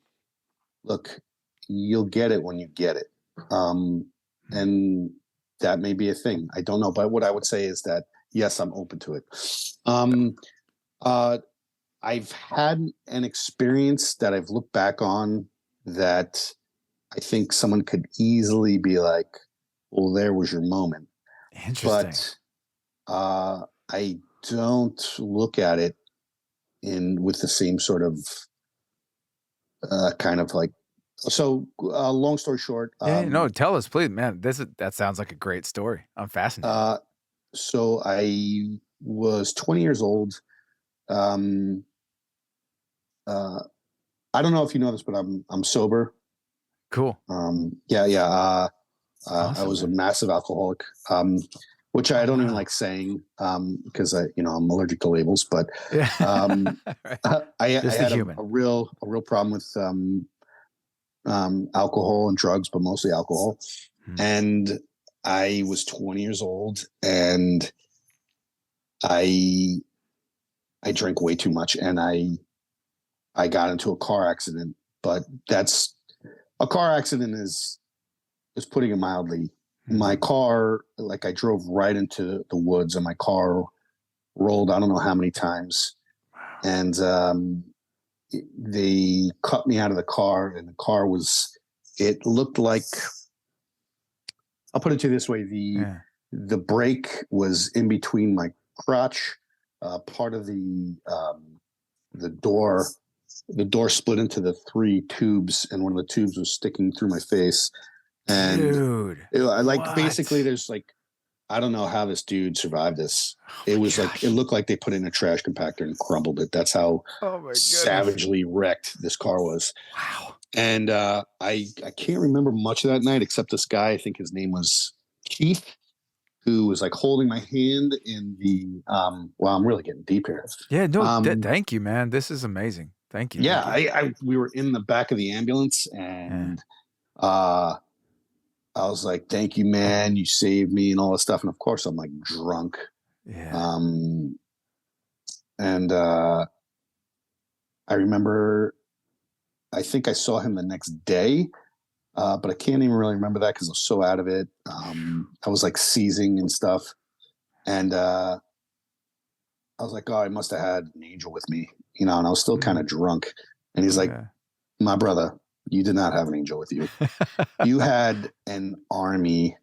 look, you'll get it when you get it. And that may be a thing. I don't know. But what I would say is that, yes, I'm open to it. I've had an experience that I've looked back on that I think someone could easily be like, well, there was your moment. Interesting. But I don't look at it with the same sort of kind of like. So, long story short. No, tell us, please, man. That sounds like a great story. I'm fascinated. So I was 20 years old. I don't know if you know this, but I'm sober. Cool. Awesome, I was a massive alcoholic, which I don't even like saying because I'm allergic to labels. But I had a real problem with alcohol and drugs, but mostly alcohol. And I was 20 years old, and I I drink way too much, and I got into a car accident. But that's a car accident is putting it mildly. My Mhm. car, like I drove right into the woods, and my car rolled. I don't know how many times, Wow. and they cut me out of the car, and the car was. It looked like, I'll put it to you this way: Yeah. the brake was in between my crotch. Part of the door, the door split into the three tubes, and one of the tubes was sticking through my face. And Dude, like basically, what? there's like, I don't know how this dude survived this. Oh It my was like, it gosh. looked like they put in a trash compactor and crumbled it. That's how Oh my goodness. savagely wrecked this car was. Wow. And I can't remember much of that night except this guy. I think his name was Keith, who was like holding my hand in the. Well, I'm really getting deep here. Yeah, no, Um, thank you, man. This is amazing. Thank you, yeah, thank you. I we were in the back of the ambulance, Yeah, and uh, I was like, "Thank you, man. You saved me," and all this stuff. And of course, I'm like drunk. yeah. Um, and I remember, I think I saw him the next day, but I can't even really remember that because I was so out of it. I was like seizing and stuff, and I was like, "Oh, I must have had an angel with me," and I was still kind Mhm. of drunk. And he's like, Yeah. "My brother, you did not have an angel with you. You had an army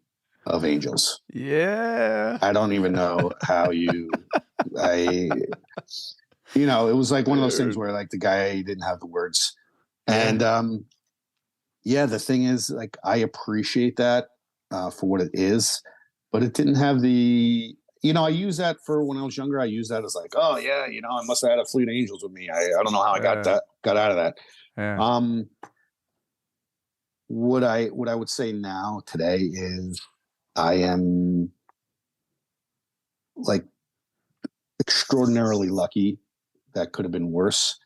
of angels. Yeah. I don't even know how I, it was like one of those things Dude. where like the guy didn't have the words. Yeah. And yeah, the thing is, like, I appreciate that for what it is, but it didn't have I use that for when I was younger. I use that as like, oh yeah, I must have had a fleet of angels with me. I don't know how I Yeah. got out of that. Yeah. Um, what I would say now today is I am like extraordinarily lucky. That could have been worse.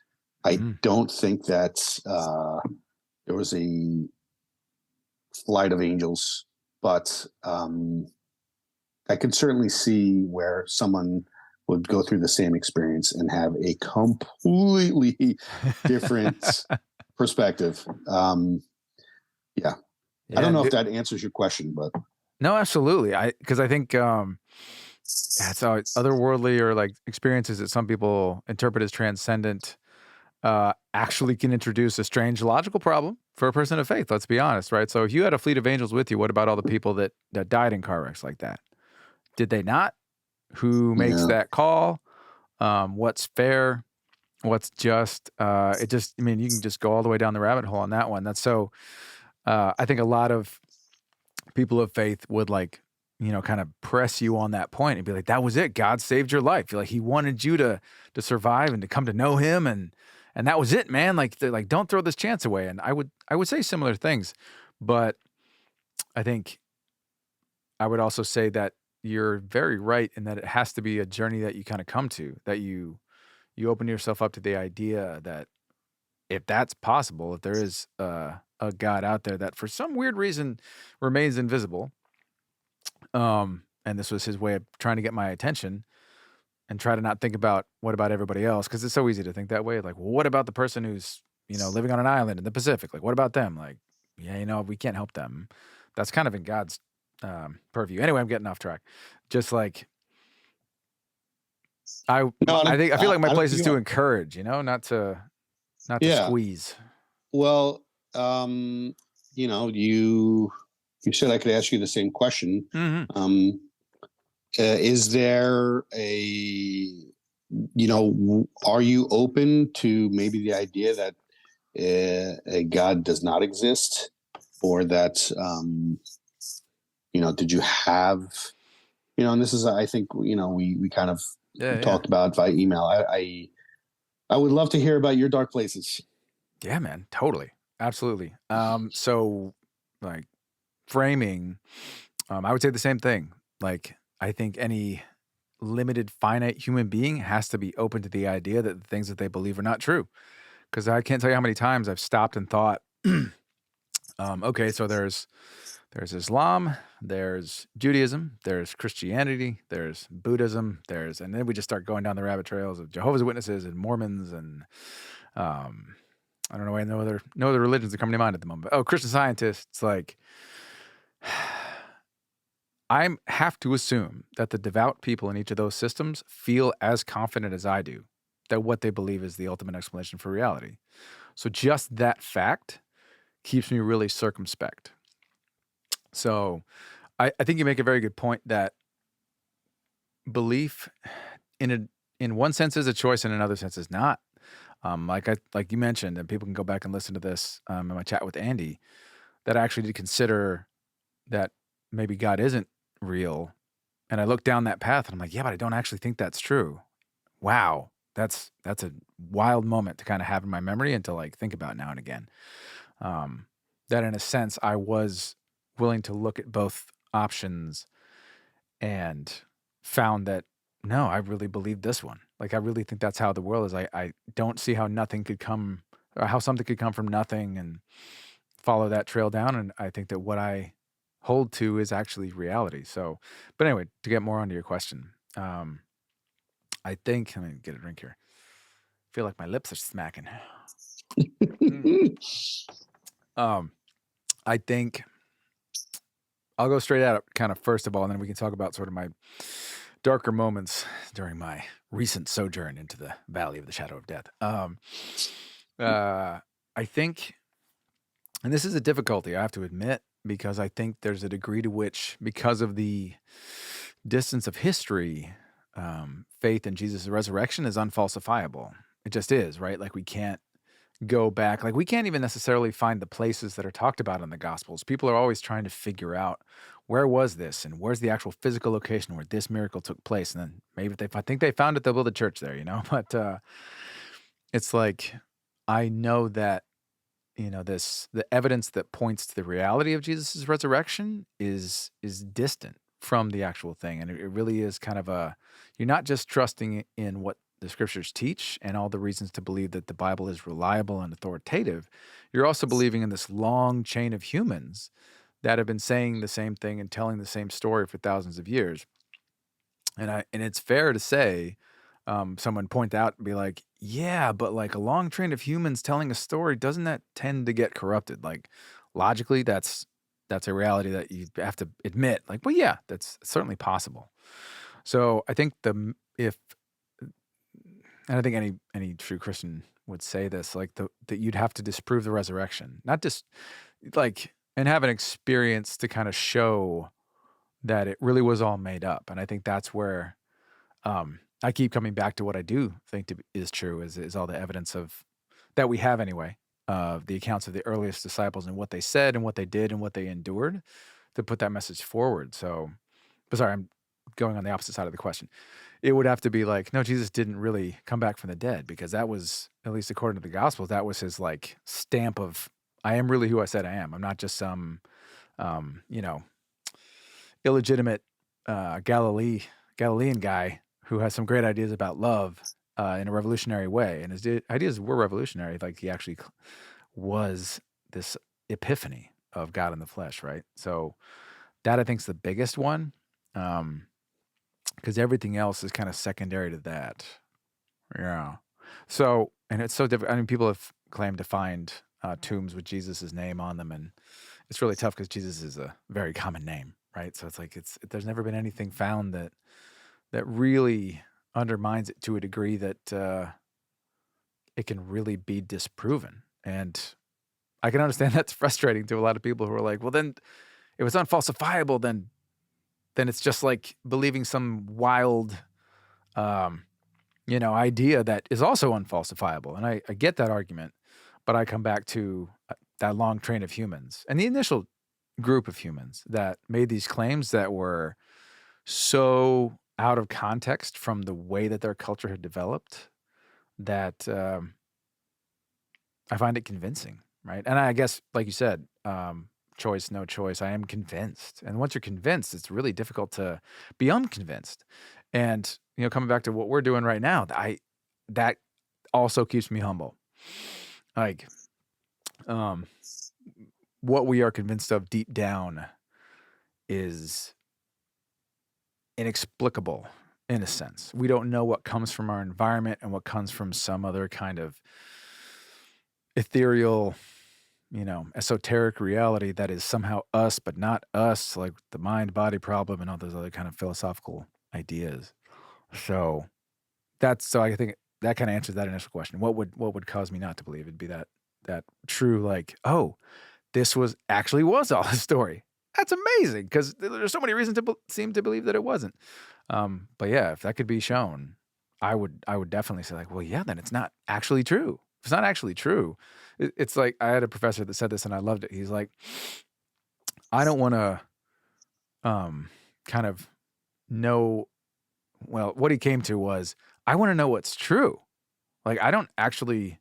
I Mhm. don't think that there was a flight of angels, but I could certainly see where someone would go through the same experience and have a completely different perspective. Yeah, I don't Yeah, know if that answers your question, but no, absolutely. Because I think, that's how otherworldly or, like, experiences that some people interpret as transcendent, actually can introduce a strange logical problem for a person of faith, let's be honest, right? So if you had a fleet of angels with you, what about all the people that died in car wrecks like that? Did they not? Who makes yeah, that call? What's fair? What's just? It just, I mean, you can just go all the way down the rabbit hole on that one. That's so. I think a lot of people of faith would like, kind of press you on that point and be like, "That was it. God saved your life. Like He wanted you to survive and to come to know Him, and that was it, man. Like, they're like, don't throw this chance away." And I would say similar things, but I think I would also say that you're very right in that it has to be a journey that you kind of come to, that you open yourself up to the idea that if that's possible, if there is a God out there that for some weird reason remains invisible, and this was his way of trying to get my attention and try to not think about what about everybody else because it's so easy to think that way. Like, well, what about the person who's living on an island in the Pacific? Like, what about them? Like, yeah, we can't help them. That's kind of in God's purview. Anyway, I'm getting off track. Just like no, I feel like my I don't place think is you to are. encourage, not to Yeah, squeeze. well, you said I could ask you the same question. Hmm. Um, is there are you open to maybe the idea that a God does not exist, or that did you have, and this is, I think, we kind of Yeah, yeah. talked about via email. I would love to hear about your dark places. Yeah, man, totally. Absolutely. So like framing, I would say the same thing. Like, I think any limited, finite human being has to be open to the idea that the things that they believe are not true. Because I can't tell you how many times I've stopped and thought, okay, so there's There's Islam, there's Judaism, there's Christianity, there's Buddhism, and then we just start going down the rabbit trails of Jehovah's Witnesses and Mormons and um, I don't know why no other religions are coming to mind at the moment. But, oh, Christian Scientists, like I have to assume that the devout people in each of those systems feel as confident as I do that what they believe is the ultimate explanation for reality. So just that fact keeps me really circumspect. So I think you make a very good point that belief in one sense is a choice, in another sense is not. Like you mentioned, and people can go back and listen to this in my chat with Andy, that I actually did consider that maybe God isn't real. And I look down that path and I'm like, yeah, but I don't actually think that's true. Wow. That's a wild moment to kind of have in my memory and to like think about now and again. That in a sense I was willing to look at both options and found that no, I really believe this one. Like I really think that's how the world is. I don't see how nothing could come or how something could come from nothing and follow that trail down. And I think that what I hold to is actually reality. So, but anyway, to get more onto your question, I think let me get a drink here. Feel like my lips are smacking. I think I'll go straight at it kind of first of all, and then we can talk about sort of my darker moments during my recent sojourn into the Valley of the Shadow of Death. I think, and this is a difficulty, I have to admit, because I think there's a degree to which, because of the distance of history, faith in Jesus' resurrection is unfalsifiable. It just is, right? Like we can't go back, like we can't even necessarily find the places that are talked about in the Gospels. People are always trying to figure out where was this and where's the actual physical location where this miracle took place. And then maybe if I think they found it, they'll build a church there, you know? But it's like I know that the evidence that points to the reality of Jesus' resurrection is distant from the actual thing. And it really is kind of you're not just trusting in what the scriptures teach and all the reasons to believe that the Bible is reliable and authoritative. You're also believing in this long chain of humans that have been saying the same thing and telling the same story for thousands of years. And it's fair to say, someone point out and be like, yeah, but like a long train of humans telling a story, doesn't that tend to get corrupted? Like logically, that's a reality that you have to admit. Like, well, yeah, that's certainly possible. So I think if and I think any true Christian would say this, like that you'd have to disprove the resurrection, not just like and have an experience to kind of show that it really was all made up. And I think that's where I keep coming back to what I do think is true is all the evidence of that we have anyway of the accounts of the earliest disciples and what they said and what they did and what they endured to put that message forward. So, but sorry, I'm going on the opposite side of the question. It would have to be like, no, Jesus didn't really come back from the dead because that was, at least according to the Gospels, that was his like stamp of I am really who I said I am. I'm not just some, you know, illegitimate Galilean guy who has some great ideas about love in a revolutionary way, and his ideas were revolutionary. Like he actually was this epiphany of God in the flesh, right? So that I think is the biggest one, because everything else is kind of secondary to that. Yeah. So, and it's so different. I mean, people have claimed to find tombs with Jesus's name on them, and it's really tough because Jesus is a very common name, right? So it's like there's never been anything found that really undermines it to a degree that it can really be disproven. And I can understand that's frustrating to a lot of people who are like, well, then if it's unfalsifiable, then it's just like believing some wild, idea that is also unfalsifiable. And I get that argument, but I come back to that long train of humans and the initial group of humans that made these claims that were so out of context from the way that their culture had developed that I find it convincing, right? And I guess, like you said, choice, no choice. I am convinced, and once you're convinced, it's really difficult to be unconvinced. And coming back to what we're doing right now, that also keeps me humble. Like, what we are convinced of deep down is inexplicable in a sense. We don't know what comes from our environment and what comes from some other kind of ethereal, esoteric reality that is somehow us, but not us, like the mind body problem and all those other kind of philosophical ideas. So so I think that kind of answers that initial question. What would cause me not to believe? It'd be that true, like, oh, this was all a story. That's amazing because there's so many reasons to seem to believe that it wasn't. But yeah, if that could be shown, I would definitely say like, well, yeah, then it's not actually true. If it's not actually true, it's like I had a professor that said this and I loved it. He's like, I don't want to kind of know. Well, what he came to was, I want to know what's true. Like, I don't actually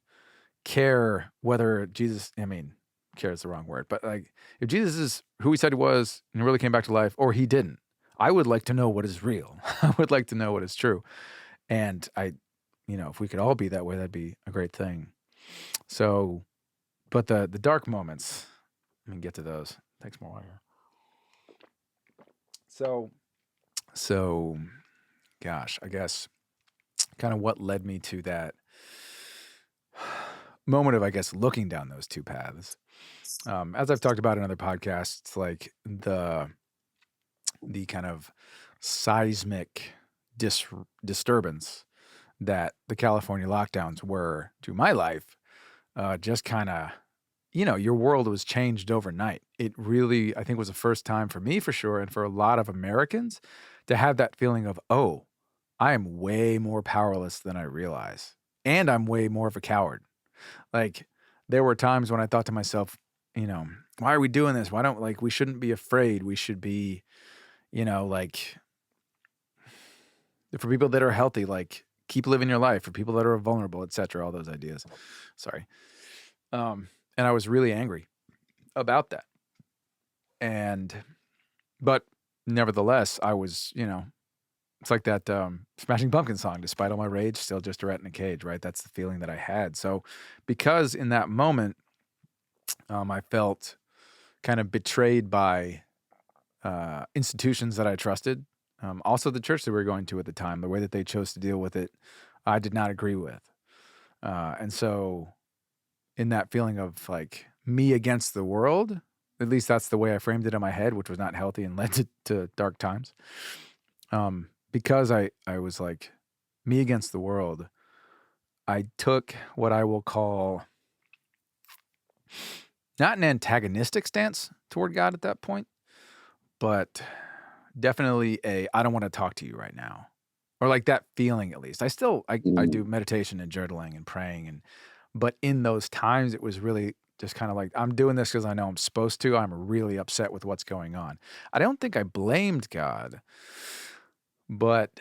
care whether Jesus, I mean, care is the wrong word, but like if Jesus is who he said he was and really came back to life or he didn't, I would like to know what is real. I would like to know what is true. And if we could all be that way, that'd be a great thing. So, but the dark moments, let me get to those. Takes more while here. So gosh, I guess kind of what led me to that moment of, I guess, looking down those two paths. As I've talked about in other podcasts, like the kind of seismic disturbance that the California lockdowns were to my life, just kind of, your world was changed overnight. It really, I think, was the first time for me, for sure, and for a lot of Americans to have that feeling of, oh, I am way more powerless than I realize, and I'm way more of a coward. Like, there were times when I thought to myself, why are we doing this? Why don't, like, we shouldn't be afraid. We should be, like, for people that are healthy, like, keep living your life. For people that are vulnerable, etc. All those ideas. Sorry. And I was really angry about that. But nevertheless, I was, it's like that Smashing Pumpkins song, despite all my rage, still just a rat in a cage, right? That's the feeling that I had. So because in that moment, I felt kind of betrayed by institutions that I trusted. Also the church that we were going to at the time, the way that they chose to deal with it, I did not agree with. And so in that feeling of like me against the world, at least that's the way I framed it in my head, which was not healthy and led to dark times. Because I was like me against the world, I took what I will call not an antagonistic stance toward God at that point, but definitely I don't want to talk to you right now. Or like that feeling, at least. I Mm. do meditation and journaling and praying, but in those times it was really just kind of like, I'm doing this because I know I'm supposed to. I'm really upset with what's going on. I don't think I blamed God, but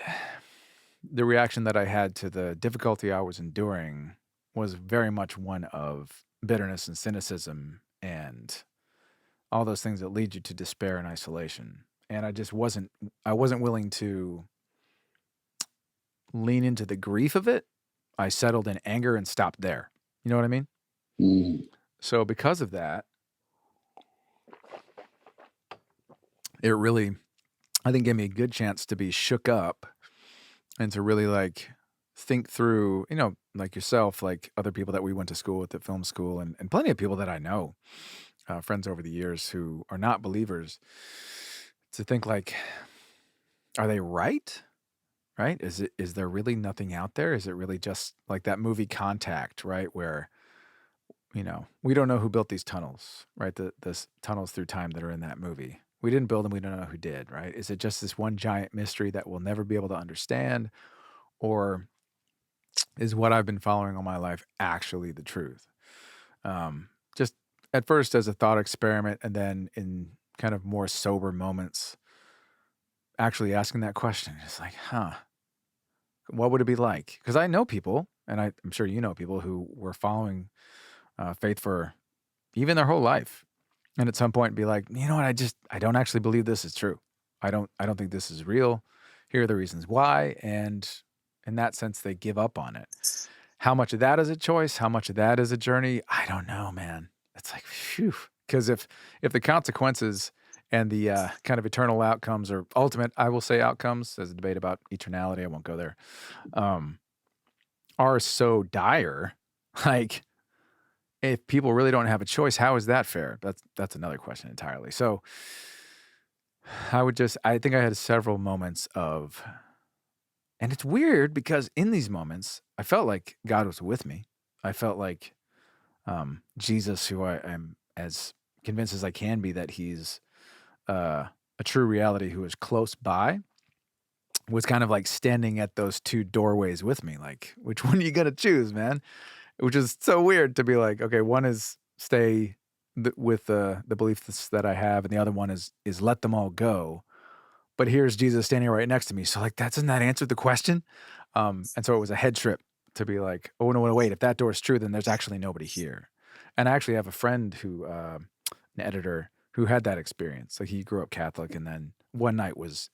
the reaction that I had to the difficulty I was enduring was very much one of bitterness and cynicism and all those things that lead you to despair and isolation. And I wasn't willing to lean into the grief of it. I settled in anger and stopped there. You know what I mean? Mm. So because of that, it really, I think, gave me a good chance to be shook up and to really like think through, like yourself, like other people that we went to school with at film school, and plenty of people that I know, friends over the years who are not believers, to think like, are they right? Right? Is there really nothing out there? Is it really just like that movie Contact, right? Where, we don't know who built these tunnels, right? The tunnels through time that are in that movie. We didn't build them. We don't know who did, right? Is it just this one giant mystery that we'll never be able to understand? Or is what I've been following all my life actually the truth? Just at first as a thought experiment, and then in kind of more sober moments, actually asking that question. It's like, what would it be like? Because I know people, and I'm sure you know people who were following faith for even their whole life, and at some point be like, you know what? I don't actually believe this is true. I don't think this is real. Here are the reasons why, and in that sense, they give up on it. How much of that is a choice? How much of that is a journey? I don't know, man. It's like, phew. Because if the consequences and the kind of eternal outcomes or ultimate, I will say, outcomes. There's a debate about eternality. I won't go there. Um, are so dire. Like, if people really don't have a choice, how is that fair? That's another question entirely. So, I think I had several moments of, and it's weird because in these moments, I felt like God was with me. I felt like Jesus, who I am as convinced as I can be that he's a true reality who is close by, was kind of like standing at those two doorways with me. Like, which one are you gonna choose, man? Which is so weird to be like, okay, one is stay with the beliefs that I have, and the other one is let them all go. But here's Jesus standing right next to me. So like, doesn't that answer the question? And so it was a head trip to be like, oh no, wait, if that door is true, then there's actually nobody here. And I actually have a friend who, an editor, who had that experience. Like he grew up Catholic, and then one night was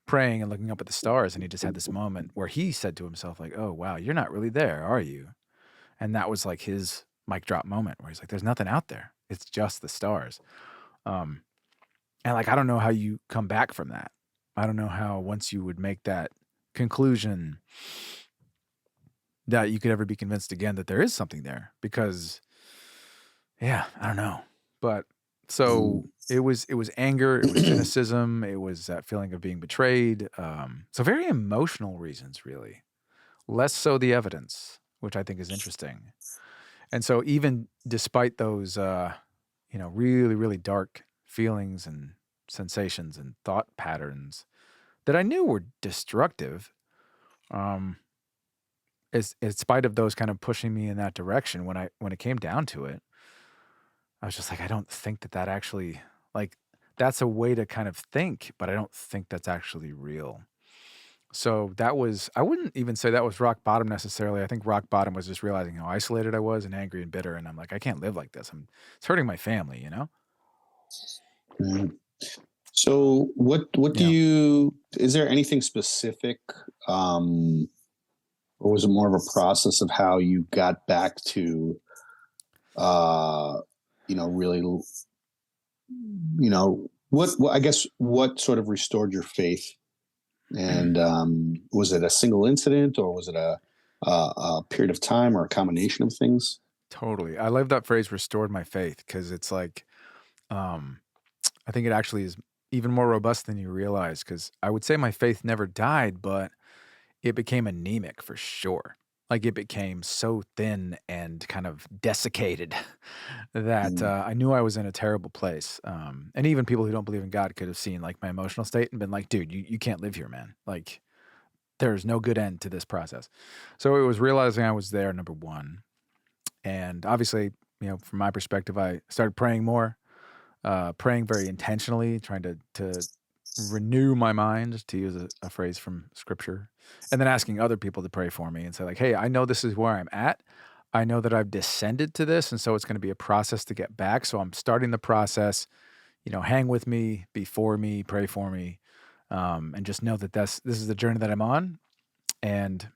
praying and looking up at the stars, and he just had this moment where he said to himself, like, "Oh wow, you're not really there, are you?" And that was like his mic drop moment where he's like, "There's nothing out there. It's just the stars." Um, and like, I don't know how you come back from that. I don't know how once you would make that conclusion that you could ever be convinced again that there is something there because yeah, I don't know. But so Mm. it was anger, it was cynicism, it was that feeling of being betrayed. So very emotional reasons really. Less so the evidence, which I think is interesting. And so even despite those really, really dark feelings and sensations and thought patterns that I knew were destructive, um, as in spite of those kind of pushing me in that direction, when it came down to it, I was just like, I don't think that actually like that's a way to kind of think, but I don't think that's actually real. So that was I wouldn't even say that was rock bottom necessarily. I think rock bottom was just realizing how isolated I was and angry and bitter, and I'm like, I can't live like this. It's hurting my family, you know? Mm. So what do Yeah. you is there anything specific, or was it more of a process of how you got back to uh really, what I guess what sort of restored your faith? And was it a single incident, or was it a period of time, or a combination of things? Totally. I love that phrase restored my faith because it's like, um, I think it actually is even more robust than you realize because I would say my faith never died, but it became anemic for sure. Like it became so thin and kind of desiccated that Mm. I knew I was in a terrible place. And even people who don't believe in God could have seen like my emotional state and been like, dude, you can't live here, man. Like there's no good end to this process. So it was realizing I was there, number one. And obviously, from my perspective, I started praying more, praying very intentionally, trying to renew my mind, to use a phrase from scripture, and then asking other people to pray for me and say, like, hey, I know this is where I'm at. I know that I've descended to this, and so it's going to be a process to get back. So I'm starting the process. Hang with me, be for me, pray for me, and just know that this is the journey that I'm on, and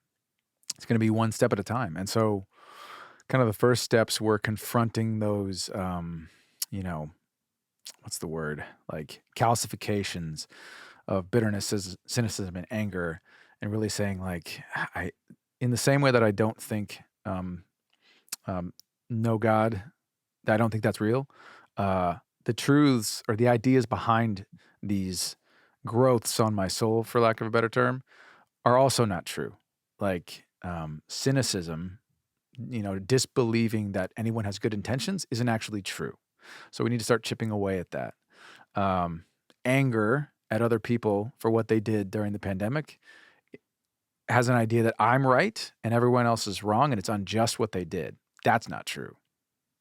it's going to be one step at a time. And so kind of the first steps were confronting those, you know, what's the word? Like calcifications of bitterness, cynicism, and anger, and really saying like, in the same way that I don't think, um, no God, I don't think that's real. The truths or the ideas behind these growths on my soul, for lack of a better term, are also not true. Like cynicism, disbelieving that anyone has good intentions isn't actually true. So we need to start chipping away at that. Um, Anger at other people for what they did during the pandemic has an idea that I'm right and everyone else is wrong and it's unjust what they did. That's not true.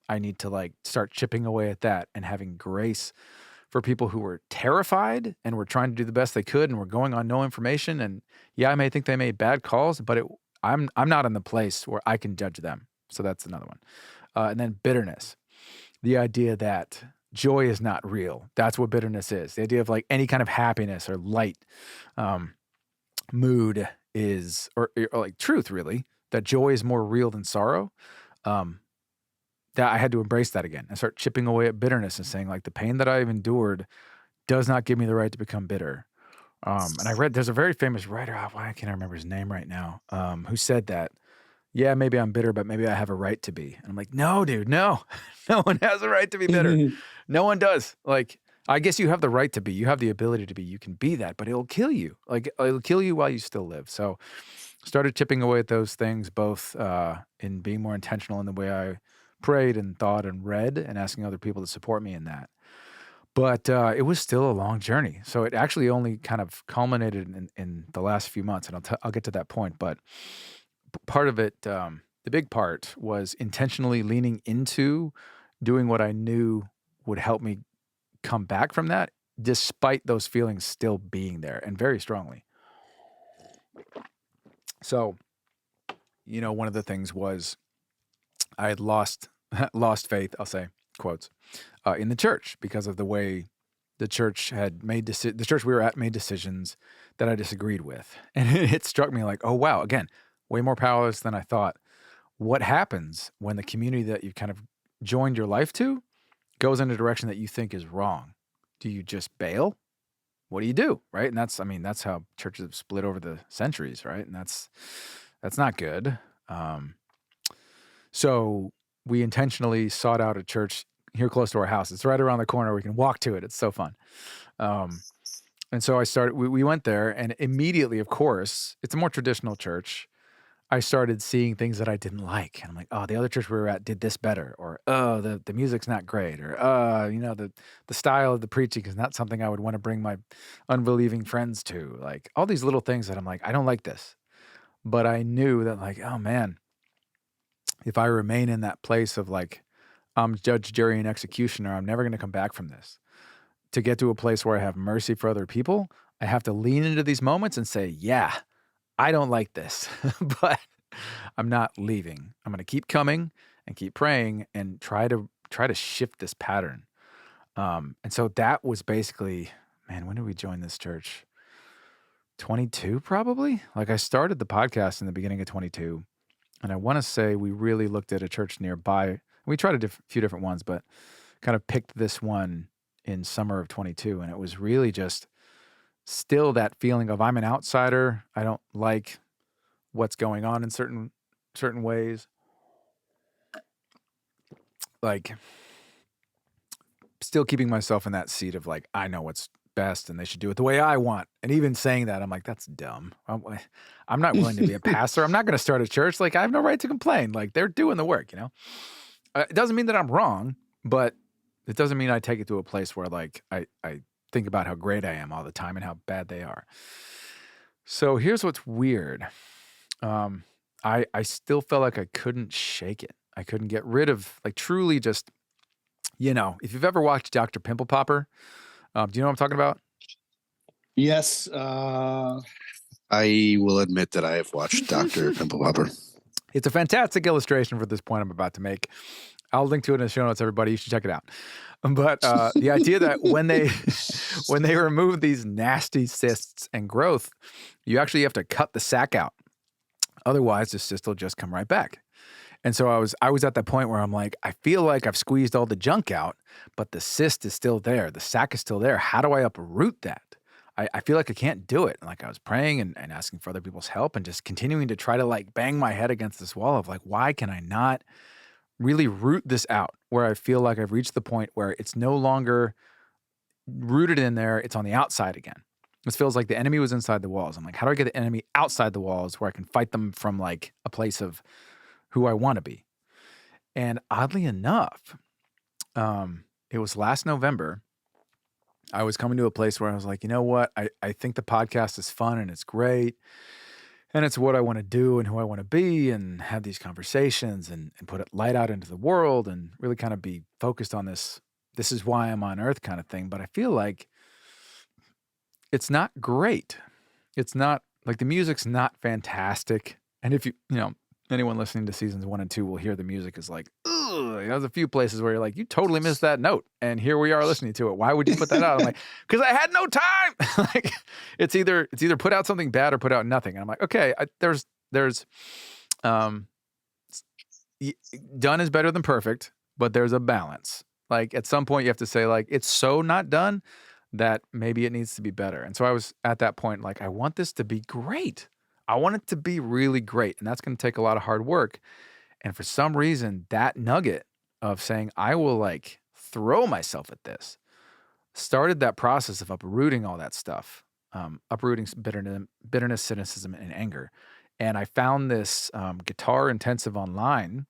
I need to like start chipping away at that and having grace for people who were terrified and were trying to do the best they could and were going on no information. And yeah, I may think they made bad calls, but I'm not in the place where I can judge them. So that's another one. And then bitterness, the idea that joy is not real. That's what bitterness is. The idea of like any kind of happiness or light, um, mood is, or like truth, really, that joy is more real than sorrow. Um, that I had to embrace that again and start chipping away at bitterness and saying like the pain that I've endured does not give me the right to become bitter. And I read there's a very famous writer, why can't I remember his name right now, who said that, yeah, maybe I'm bitter, but maybe I have a right to be. And I'm like, no, dude, no, no one has a right to be bitter. No one does. Like, I guess you have the right to be. You have the ability to be. You can be that, but it'll kill you. Like, it'll kill you while you still live. So, started chipping away at those things, both in being more intentional in the way I prayed and thought and read, and asking other people to support me in that. But it was still a long journey. So it actually only kind of culminated in the last few months, and I'll get to that point. But part of it, the big part, was intentionally leaning into doing what I knew would help me come back from that, despite those feelings still being there and very strongly. So, one of the things was I had lost faith, I'll say, quotes, in the church because of the way the church had made the church we were at made decisions that I disagreed with. And it struck me like, oh, wow, again, way more powerless than I thought. What happens when the community that you kind of joined your life to goes in a direction that you think is wrong? Do you just bail? What do you do? Right. And that's how churches have split over the centuries. Right. And that's not good. So we intentionally sought out a church here close to our house. It's right around the corner. We can walk to it. It's so fun. And so we went there, and immediately, of course, it's a more traditional church. I started seeing things that I didn't like. And I'm like, oh, the other church we were at did this better. Or, oh, the music's not great. Or, the style of the preaching is not something I would want to bring my unbelieving friends to. Like, all these little things that I'm like, I don't like this. But I knew that, like, oh, man, if I remain in that place of like, I'm judge, jury, and executioner, I'm never going to come back from this. To get to a place where I have mercy for other people, I have to lean into these moments and say, yeah, I don't like this, but I'm not leaving. I'm going to keep coming and keep praying and try to shift this pattern. And so that was basically, man, when did we join this church? 22 probably? Like, I started the podcast in the beginning of 22. And I want to say we really looked at a church nearby. We tried a few different ones, but kind of picked this one in summer of 22. And it was really just still that feeling of I'm an outsider. I don't like what's going on in certain ways. Like, still keeping myself in that seat of like, I know what's best and they should do it the way I want. And even saying that, I'm like, that's dumb. I'm not willing to be a pastor. I'm not going to start a church. Like, I have no right to complain. Like, they're doing the work, It doesn't mean that I'm wrong, but it doesn't mean I take it to a place where like I think about how great I am all the time and how bad they are. So here's what's weird. I still felt like I couldn't shake it. I couldn't get rid of, like, truly just, if you've ever watched Dr. Pimple Popper, do you know what I'm talking about? Yes. I will admit that I have watched Dr. Pimple Popper. It's a fantastic illustration for this point I'm about to make. I'll link to it in the show notes, everybody. You should check it out. But the idea that when they remove these nasty cysts and growth, you actually have to cut the sac out. Otherwise, the cyst will just come right back. And so I was at that point where I'm like, I feel like I've squeezed all the junk out, but the cyst is still there. The sac is still there. How do I uproot that? I feel like I can't do it. And like, I was praying and asking for other people's help and just continuing to try to like bang my head against this wall of like, why can I not really root this out, where I feel like I've reached the point where it's no longer rooted in there. It's on the outside again. This feels like the enemy was inside the walls. I'm like, how do I get the enemy outside the walls where I can fight them from like a place of who I want to be? And oddly enough, it was last November. I was coming to a place where I was like, you know what? I think the podcast is fun and it's great. And it's what I want to do and who I want to be and have these conversations and put it light out into the world and really kind of be focused on this is why I'm on earth kind of thing. But I feel like it's not great. It's not like the music's not fantastic. And if anyone listening to seasons 1 and 2 will hear the music is like, ugh. There's a few places where you're like, you totally missed that note. And here we are listening to it. Why would you put that out? I'm like, because I had no time. Like, it's either put out something bad or put out nothing. And I'm like, okay, there's done is better than perfect, but there's a balance. Like, at some point you have to say like, it's so not done that maybe it needs to be better. And so I was at that point like, I want this to be great. I want it to be really great. And that's going to take a lot of hard work. And for some reason, that nugget of saying, I will like throw myself at this started that process of uprooting all that stuff, uprooting bitterness, cynicism, and anger. And I found this guitar intensive online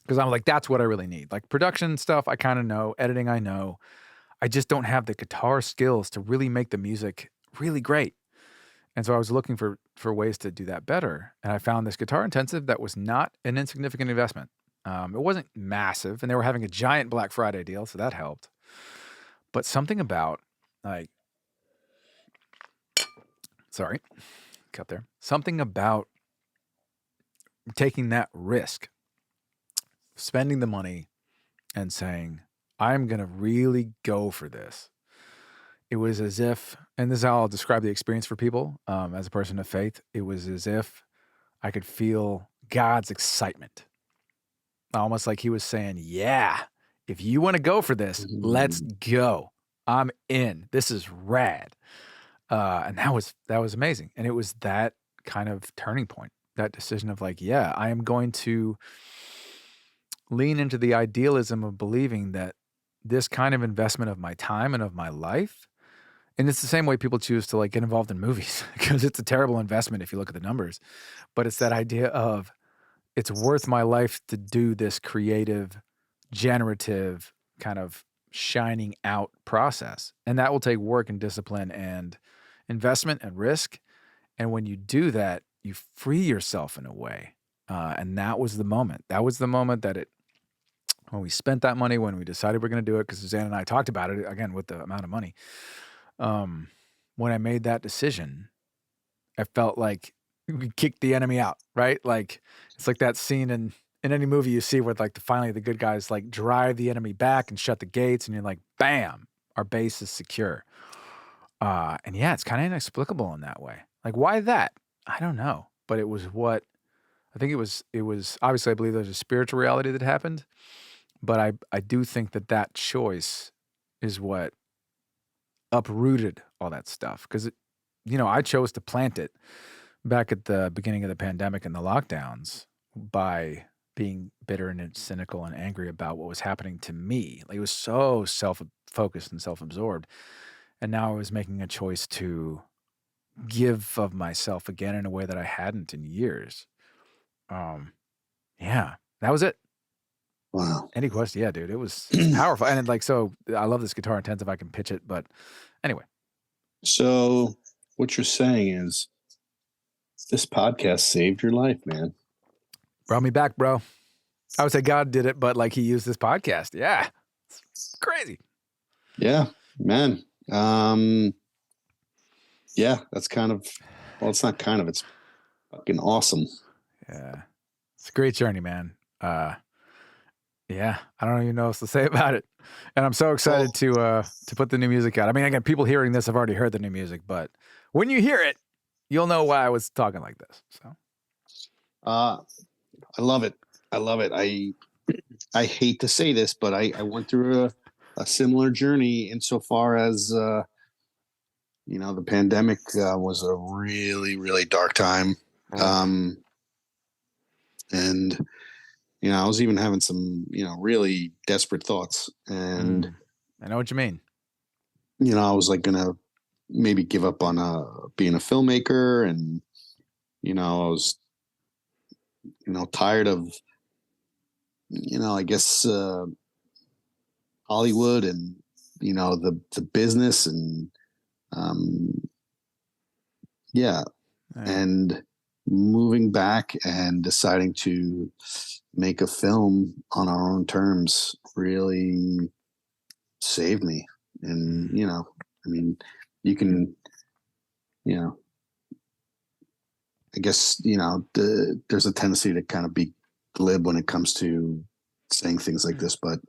because I'm like, that's what I really need. Like production stuff, I kind of know. Editing, I know. I just don't have the guitar skills to really make the music really great. And so I was looking for ways to do that better. And I found this guitar intensive that was not an insignificant investment. It wasn't massive, and they were having a giant Black Friday deal, so that helped. But something about like, sorry, cut there. Something about taking that risk, spending the money, and saying, I'm going to really go for this. It was as if, and this is how I'll describe the experience for people as a person of faith, it was as if I could feel God's excitement. Almost like he was saying, yeah, if you want to go for this, let's go. I'm in. This is rad. And that was amazing. And it was that kind of turning point, that decision of like, yeah, I am going to lean into the idealism of believing that this kind of investment of my time and of my life, and it's the same way people choose to like get involved in movies because it's a terrible investment if you look at the numbers, but it's that idea of it's worth my life to do this creative, generative kind of shining out process. And that will take work and discipline and investment and risk. And when you do that, you free yourself in a way. And that was the moment. That was the moment that when we spent that money, when we decided we're going to do it, because Suzanne and I talked about it again with the amount of money. When I made that decision, I felt like we kicked the enemy out, right? Like it's like that scene in any movie you see where like finally the good guys like drive the enemy back and shut the gates, and you're like, bam, our base is secure. And yeah, it's kind of inexplicable in that way. Like why that? I don't know, but it was what I think it was obviously I believe there's a spiritual reality that happened, but I do think that choice is what uprooted all that stuff because I chose to plant it back at the beginning of the pandemic and the lockdowns by being bitter and cynical and angry about what was happening to me. Like it was so self-focused and self-absorbed. And now I was making a choice to give of myself again in a way that I hadn't in years. Yeah, that was it. Wow. Any question? Yeah, dude, it's powerful. And like, so I love this guitar intensive. I can pitch it, but anyway. So what you're saying is this podcast saved your life, man. Brought me back, bro. I would say God did it, but like he used this podcast. Yeah. It's crazy. Yeah, man. Yeah, that's kind of, well, it's not kind of, it's fucking awesome. Yeah. It's a great journey, man. Yeah, I don't even know what else to say about it. And I'm so excited to put the new music out. I mean, again, people hearing this have already heard the new music, but when you hear it, you'll know why I was talking like this. So I love it. I love it. I hate to say this, but I went through a similar journey insofar as the pandemic was a really, really dark time. And I was even having some, really desperate thoughts. And I know what you mean. I was like gonna maybe give up on being a filmmaker, and I was tired of I guess Hollywood and the business and and moving back and deciding to make a film on our own terms really saved me. And I mean, you can I guess there's a tendency to kind of be glib when it comes to saying things like this, but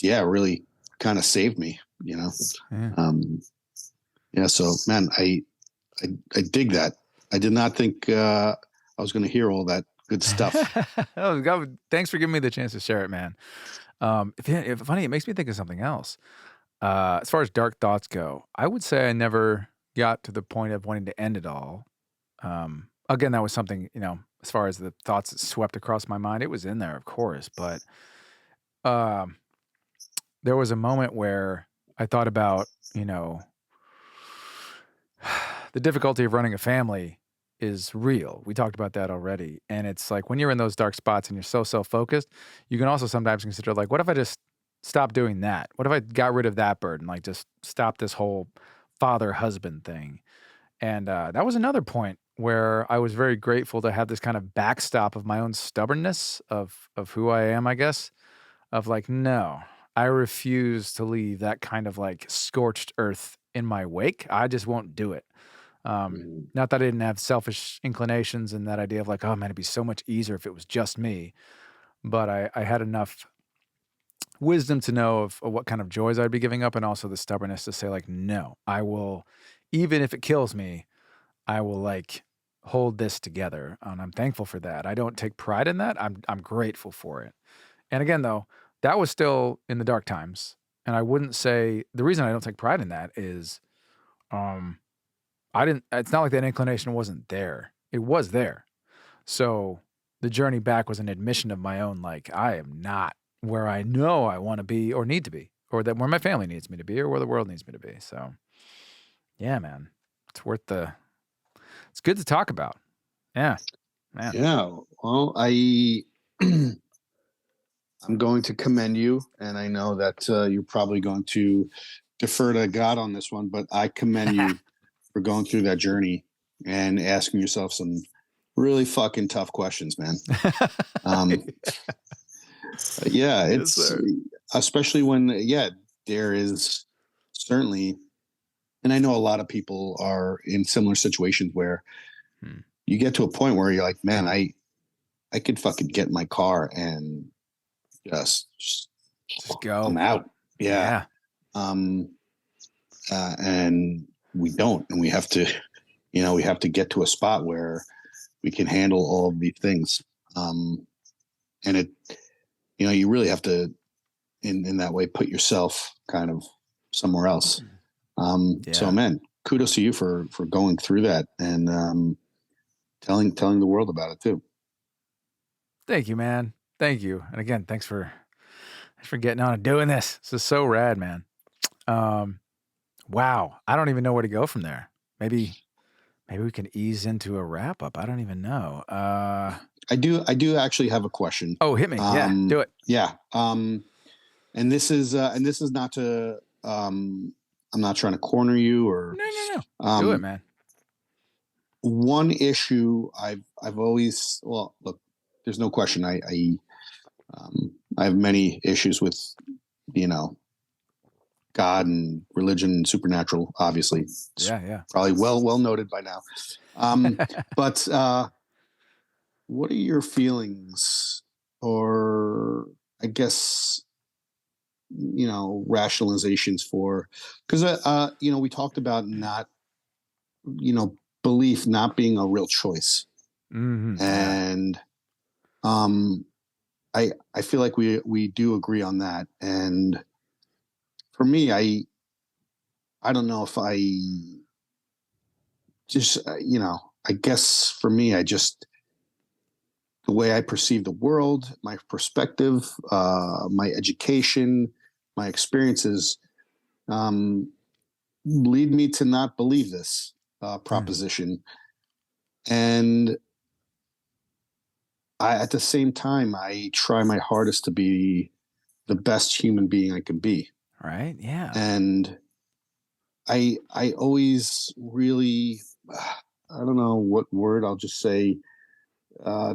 really kind of saved me. So man, I dig that. I did not think I was going to hear all that good stuff. Oh, God, thanks for giving me the chance to share it, man. Funny, it makes me think of something else. As far as dark thoughts go, I would say I never got to the point of wanting to end it all. Again, that was something, as far as the thoughts that swept across my mind, it was in there, of course, but, um, there was a moment where I thought about, you know, the difficulty of running a family is real. We talked about that already, and it's like when you're in those dark spots and you're so self-focused, you can also sometimes consider, like, "What if I just stopped doing that? What if I got rid of that burden? Like, just stop this whole father-husband thing?" And, that was another point where I was very grateful to have this kind of backstop of my own stubbornness of who I am, I guess, of like, "No, I refuse to leave that kind of, like, scorched earth in my wake. I just won't do it." Mhm. Not that I didn't have selfish inclinations and that idea of like, "Oh, man, it'd be so much easier if it was just me," but I had enough wisdom to know of what kind of joys I'd be giving up and also the stubbornness to say like, "No, I will even if it kills me, I will, like, hold this together," and I'm thankful for that. I don't take pride in that, I'm grateful for it. And again, though, that was still in the dark times, and I wouldn't say the reason I don't take pride in that is, um, I didn't it's not like that inclination wasn't there. It was there. So, the journey back was an admission of my own, like, I am not where I know I wanna be or need to be, or that where my family needs me to be or where the world needs me to be, so, yeah, man. It's worth the it's good to talk about. Yeah, man. Yeah. Well, I'm going to commend you, and I know that you're probably going to defer to God on this one, but I commend you for going through that journey and asking yourself some really fucking tough questions, man. Um, yeah, Yes, it's sir. especially when, yeah, there is certainly, and I know a lot of people are in similar situations where Hmm. you get to a point where you're like, man, I could fucking get in my car and just Just I'm go. out. Yeah. Yeah. Um, and we don't, and we have to, we have to get to a spot where we can handle all of these things. And you really have to, in that way, put yourself kind of somewhere else. Mm. So, Yeah. man, kudos to you for going through that and telling the world about it too. Thank you, man. Thank you, and again, thanks for getting on and doing this. This is so rad, man. Um, wow. I don't even know where to go from there. Maybe we can ease into a wrap up. I don't even know. I do actually have a question. Oh, hit me. Yeah, do it. Yeah. And this is not to I'm not trying to corner you or No, no, no. Do it, um man. one issue I've always, well, look, there's no question I have many issues with, you know, God and religion and supernatural, obviously. It's Yeah, yeah. probably well noted by now. Um but what are your feelings, or I guess, rationalizations for, because we talked about not, belief not being a real choice, Mhm. Yeah. and um I feel like we do agree on that. And for me, I don't know if I just, I guess for me, I just, the way I perceive the world, my perspective, my education, my experiences, um, lead me to not believe this Mm. proposition. And at the same time, I try my hardest to be the best human being I can be. Right? Yeah. And I always really, I don't know what word I'll just say,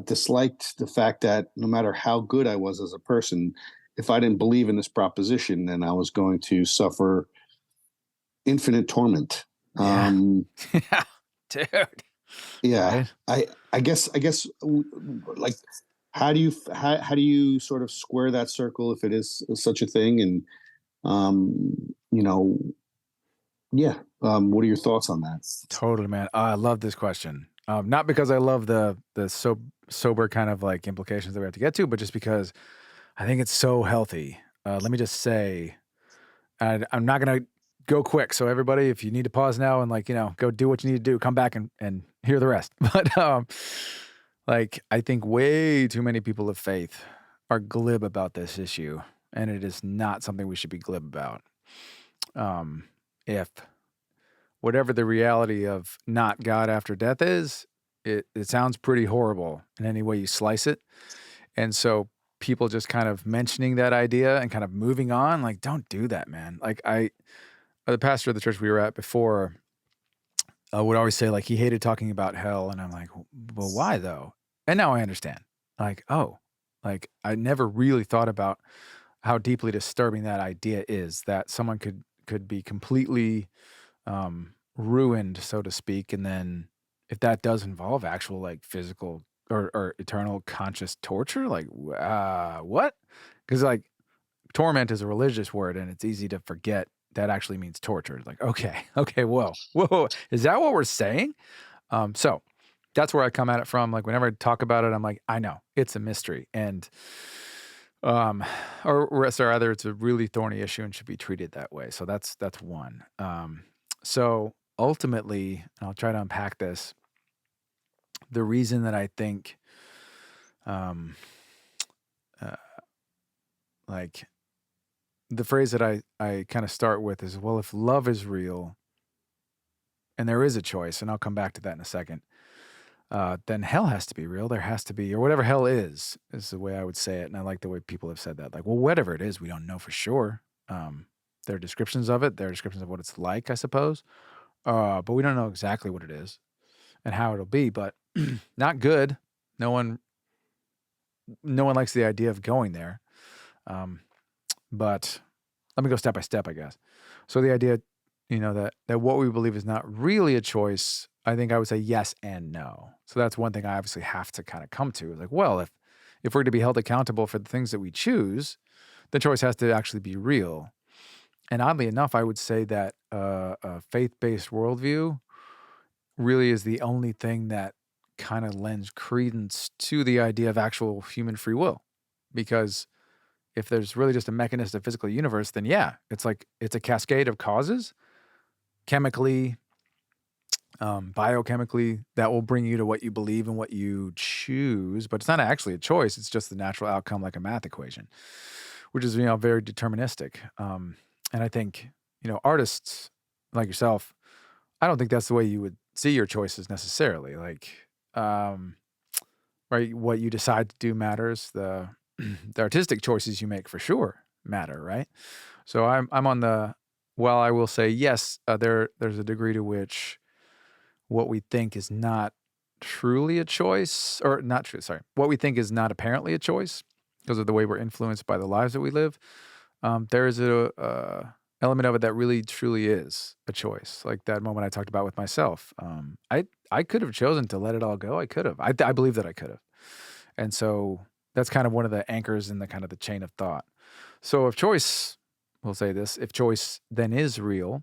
disliked the fact that no matter how good I was as a person, if I didn't believe in this proposition, then I was going to suffer infinite torment. Yeah. Um, Yeah. Dude. yeah, Right? I guess, like, how do you sort of square that circle if it is such a thing? And um, you know, yeah, what are your thoughts on that? Totally, man. I love this question. Not because I love the sober kind of like implications that we have to get to, but just because I think it's so healthy. Let me just say, I'm not gonna go quick. So everybody, if you need to pause now and like, go do what you need to do, come back and hear the rest. But like I think way too many people of faith are glib about this issue, and it is not something we should be glib about. If whatever the reality of not God after death is, it sounds pretty horrible in any way you slice it. And so people just kind of mentioning that idea and kind of moving on, like, don't do that, man. Like the pastor of the church we were at before would always say like he hated talking about hell, and I'm like, well, why though? And now I understand. Like, oh, like I never really thought about how deeply disturbing that idea is that someone could be completely ruined, so to speak, and then if that does involve actual like physical or eternal conscious torture, like what? Because like torment is a religious word, and it's easy to forget that actually means torture. Like, okay, okay, whoa, is that what we're saying? So that's where I come at it from. Like, whenever I talk about it, I'm like, I know it's a mystery, and or rather, it's a really thorny issue and should be treated that way. So that's one. So ultimately, and I'll try to unpack this. The reason that I think, um, uh, like the phrase that I kind of start with is, well, if love is real and there is a choice, and I'll come back to that in a second, then hell has to be real. There has to be, or whatever hell is the way I would say it. And I like the way people have said that. Like, well, whatever it is, we don't know for sure. There are descriptions of it. There are descriptions of what it's like, I suppose. But we don't know exactly what it is and how it'll be. But not good. No one, no one likes the idea of going there. Um, but let me go step by step, I guess. So the idea, that what we believe is not really a choice, I think I would say yes and no. So that's one thing I obviously have to kind of come to. Is like, well, if we're to be held accountable for the things that we choose, the choice has to actually be real. And oddly enough, I would say that a faith-based worldview really is the only thing that kind of lends credence to the idea of actual human free will. Because if there's really just a mechanistic physical universe, then yeah, it's like it's a cascade of causes, chemically, biochemically, that will bring you to what you believe and what you choose. But it's not actually a choice; it's just the natural outcome, like a math equation, which is very deterministic. And I think artists like yourself, I don't think that's the way you would see your choices necessarily. Like, um, right, what you decide to do matters. The the artistic choices you make for sure matter, right? So I'm on the well, I will say yes, there's a degree to which what we think is not truly a choice, or not true, sorry. What we think is not apparently a choice because of the way we're influenced by the lives that we live. There is a element of it that really truly is a choice. Like that moment I talked about with myself. I could have chosen to let it all go. I could have. I believe that I could have. And so that's kind of one of the anchors in the kind of the chain of thought. So if choice, we'll say this, if choice then is real,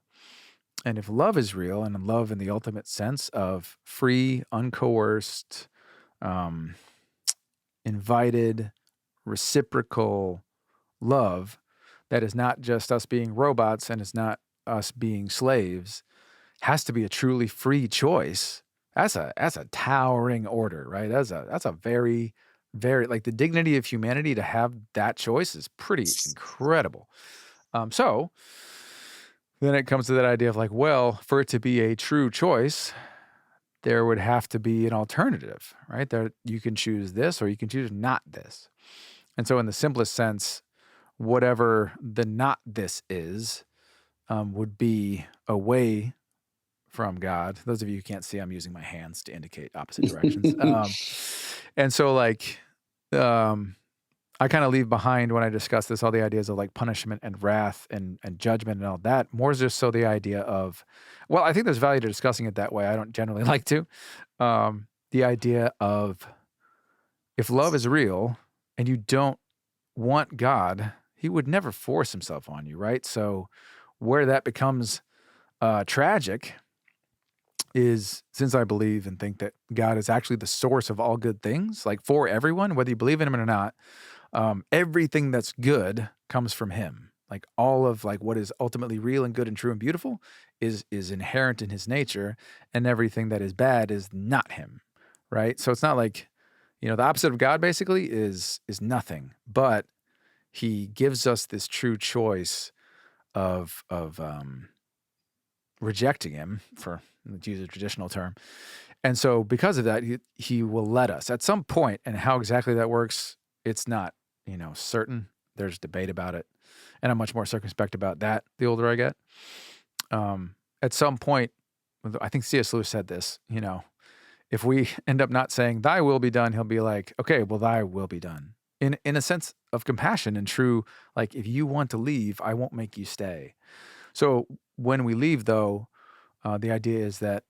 and if love is real, and love in the ultimate sense of free, uncoerced, um, invited, reciprocal love, that is not just us being robots and it's not us being slaves, has to be a truly free choice. That's a towering order, right? That's a very, very, like, the dignity of humanity to have that choice is pretty incredible. So then it comes to that idea of like, well, for it to be a true choice, there would have to be an alternative, right? There you can choose this or you can choose not this. And so in the simplest sense, whatever the not this is, would be away from God. Those of you who can't see, I'm using my hands to indicate opposite directions. And so like, um, I kind of leave behind when I discuss this, all the ideas of like punishment and wrath and judgment and all that. More just so the idea of, well, I think there's value to discussing it that way. I don't generally like to. The idea of if love is real and you don't want God, he would never force himself on you, right? So where that becomes tragic is, since I believe and think that God is actually the source of all good things, like for everyone, whether you believe in him or not, Everything that's good comes from him. Like all of like what is ultimately real and good and true and beautiful is inherent in his nature, and everything that is bad is not him, right? So it's not like, the opposite of God basically is nothing, but he gives us this true choice of rejecting him, for let's use a traditional term. And so because of that, he will let us at some point, and how exactly that works, it's not, certain. There's debate about it. And I'm much more circumspect about that the older I get. At some point, I think C.S. Lewis said this, if we end up not saying thy will be done, he'll be like, okay, well, thy will be done. In a sense of compassion and true, like if you want to leave, I won't make you stay. So when we leave, though, the idea is that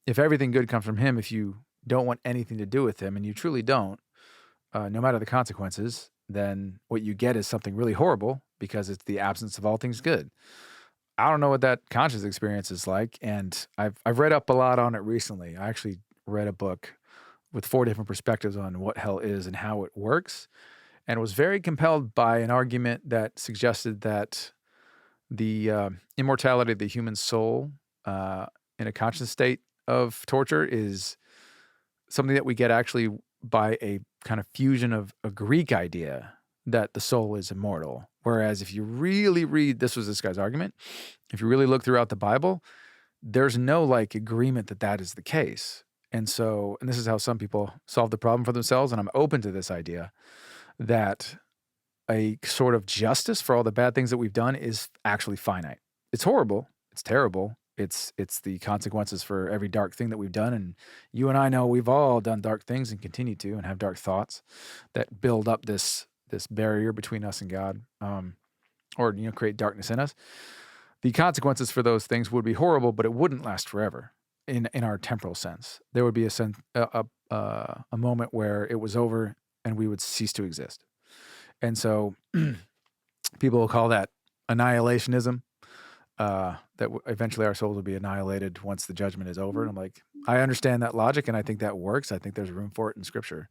if everything good comes from him, if you don't want anything to do with him, and you truly don't, no matter the consequences, then what you get is something really horrible because it's the absence of all things good. I don't know what that conscious experience is like, and I've read up a lot on it recently. I actually read a book with 4 different perspectives on what hell is and how it works, and was very compelled by an argument that suggested that the immortality of the human soul in a conscious state of torture is something that we get actually by a kind of fusion of a Greek idea that the soul is immortal. Whereas if you really read, this was this guy's argument, if you really look throughout the Bible, there's no like agreement that that is the case. And so, and this is how some people solve the problem for themselves. And I'm open to this idea that a sort of justice for all the bad things that we've done is actually finite. It's horrible. It's terrible. It's the consequences for every dark thing that we've done. And you and I know we've all done dark things and continue to, and have dark thoughts that build up this barrier between us and God, or create darkness in us. The consequences for those things would be horrible, but it wouldn't last forever in our temporal sense. There would be a moment where it was over and we would cease to exist. And so people will call that annihilationism, that eventually our souls will be annihilated once the judgment is over. And I'm like, I understand that logic, and I think that works. I think there's room for it in Scripture.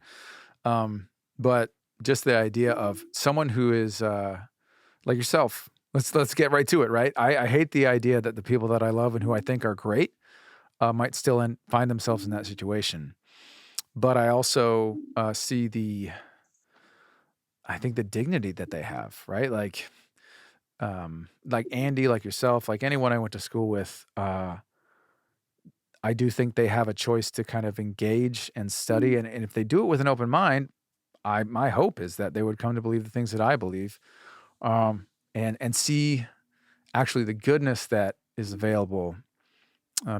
But just the idea of someone who is like yourself, let's get right to it, right? I hate the idea that the people that I love and who I think are great might still find themselves in that situation. But I also see I think the dignity that they have, right? Like Andy, like yourself, like anyone I went to school with, I do think they have a choice to kind of engage and study. And if they do it with an open mind, my hope is that they would come to believe the things that I believe, and see actually the goodness that is available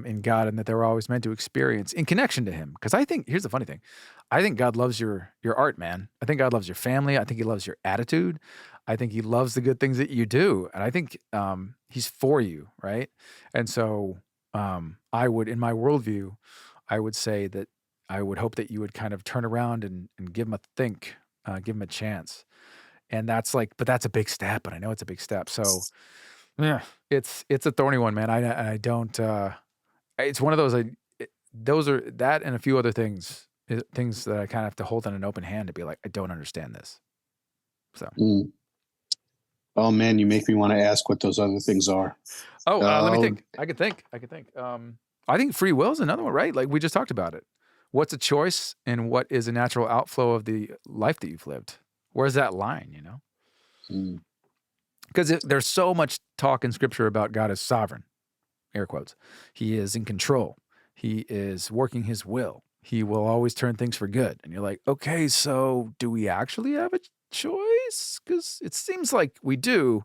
in God, and that they were always meant to experience in connection to him. Because I think, here's the funny thing, I think God loves your art, man. I think God loves your family. I think he loves your attitude. I think he loves the good things that you do. And I think he's for you, right? And so I would, in my worldview, I would say that I would hope that you would kind of turn around and give him a think, give him a chance. And that's like, but that's a big step, and I know it's a big step. So yeah, it's a thorny one, man. I don't, it's one of those, those are that and a few other things that I kind of have to hold in an open hand to be like, I don't understand this. So. Oh man, you make me want to ask what those other things are. Let me think. I could think. I think free will is another one, right? Like we just talked about it. What's a choice and what is a natural outflow of the life that you've lived? Where's that line, Because there's so much talk in Scripture about God as sovereign, air quotes. He is in control. He is working his will. He will always turn things for good. And you're like, okay, so do we actually have a choice? Because it seems like we do,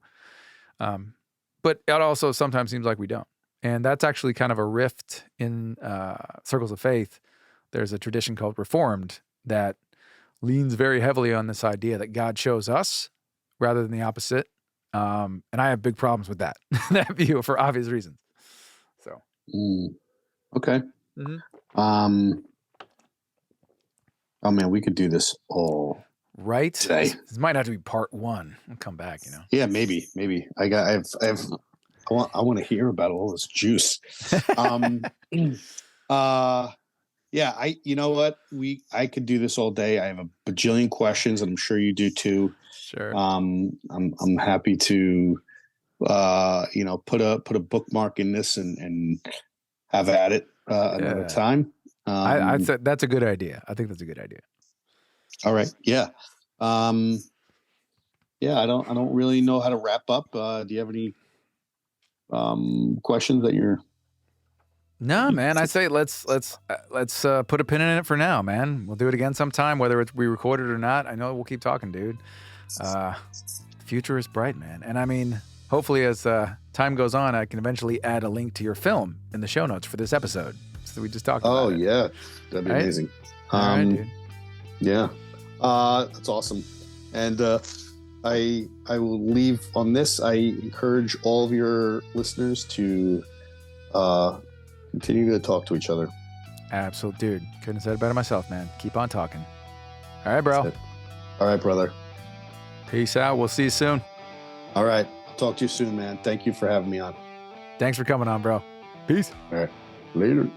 but it also sometimes seems like we don't. And that's actually kind of a rift in circles of faith. There's a tradition called Reformed that leans very heavily on this idea that God chose us rather than the opposite. And I have big problems with that, that view, for obvious reasons. So. Okay. Mm-hmm. Oh man, we could do this all right today. This might have to be part 1. I'll come back, Yeah, maybe. I want to hear about all this juice. Yeah, you know what? I could do this all day. I have a bajillion questions, and I'm sure you do too. Sure. I'm happy to put a bookmark in this and have at it another Yeah. time. I said that's a good idea. I think that's a good idea. All right. Yeah. Yeah, I don't really know how to wrap up. Do you have any questions that you're No, man. I say let's put a pin in it for now, man. We'll do it again sometime, whether we record it or not. I know we'll keep talking, dude. The future is bright, man. And I mean, hopefully, as time goes on, I can eventually add a link to your film in the show notes for this episode. So we just talked about it. yeah, that'd be Right? amazing. All right, dude. Yeah, that's awesome. And I will leave on this. I encourage all of your listeners to continue to talk to each other. Absolute dude. Couldn't have said it better myself, man. Keep on talking. All right, bro. All right, brother. Peace out. We'll see you soon. All right. Talk to you soon, man. Thank you for having me on. Thanks for coming on, bro. Peace. All right. Later.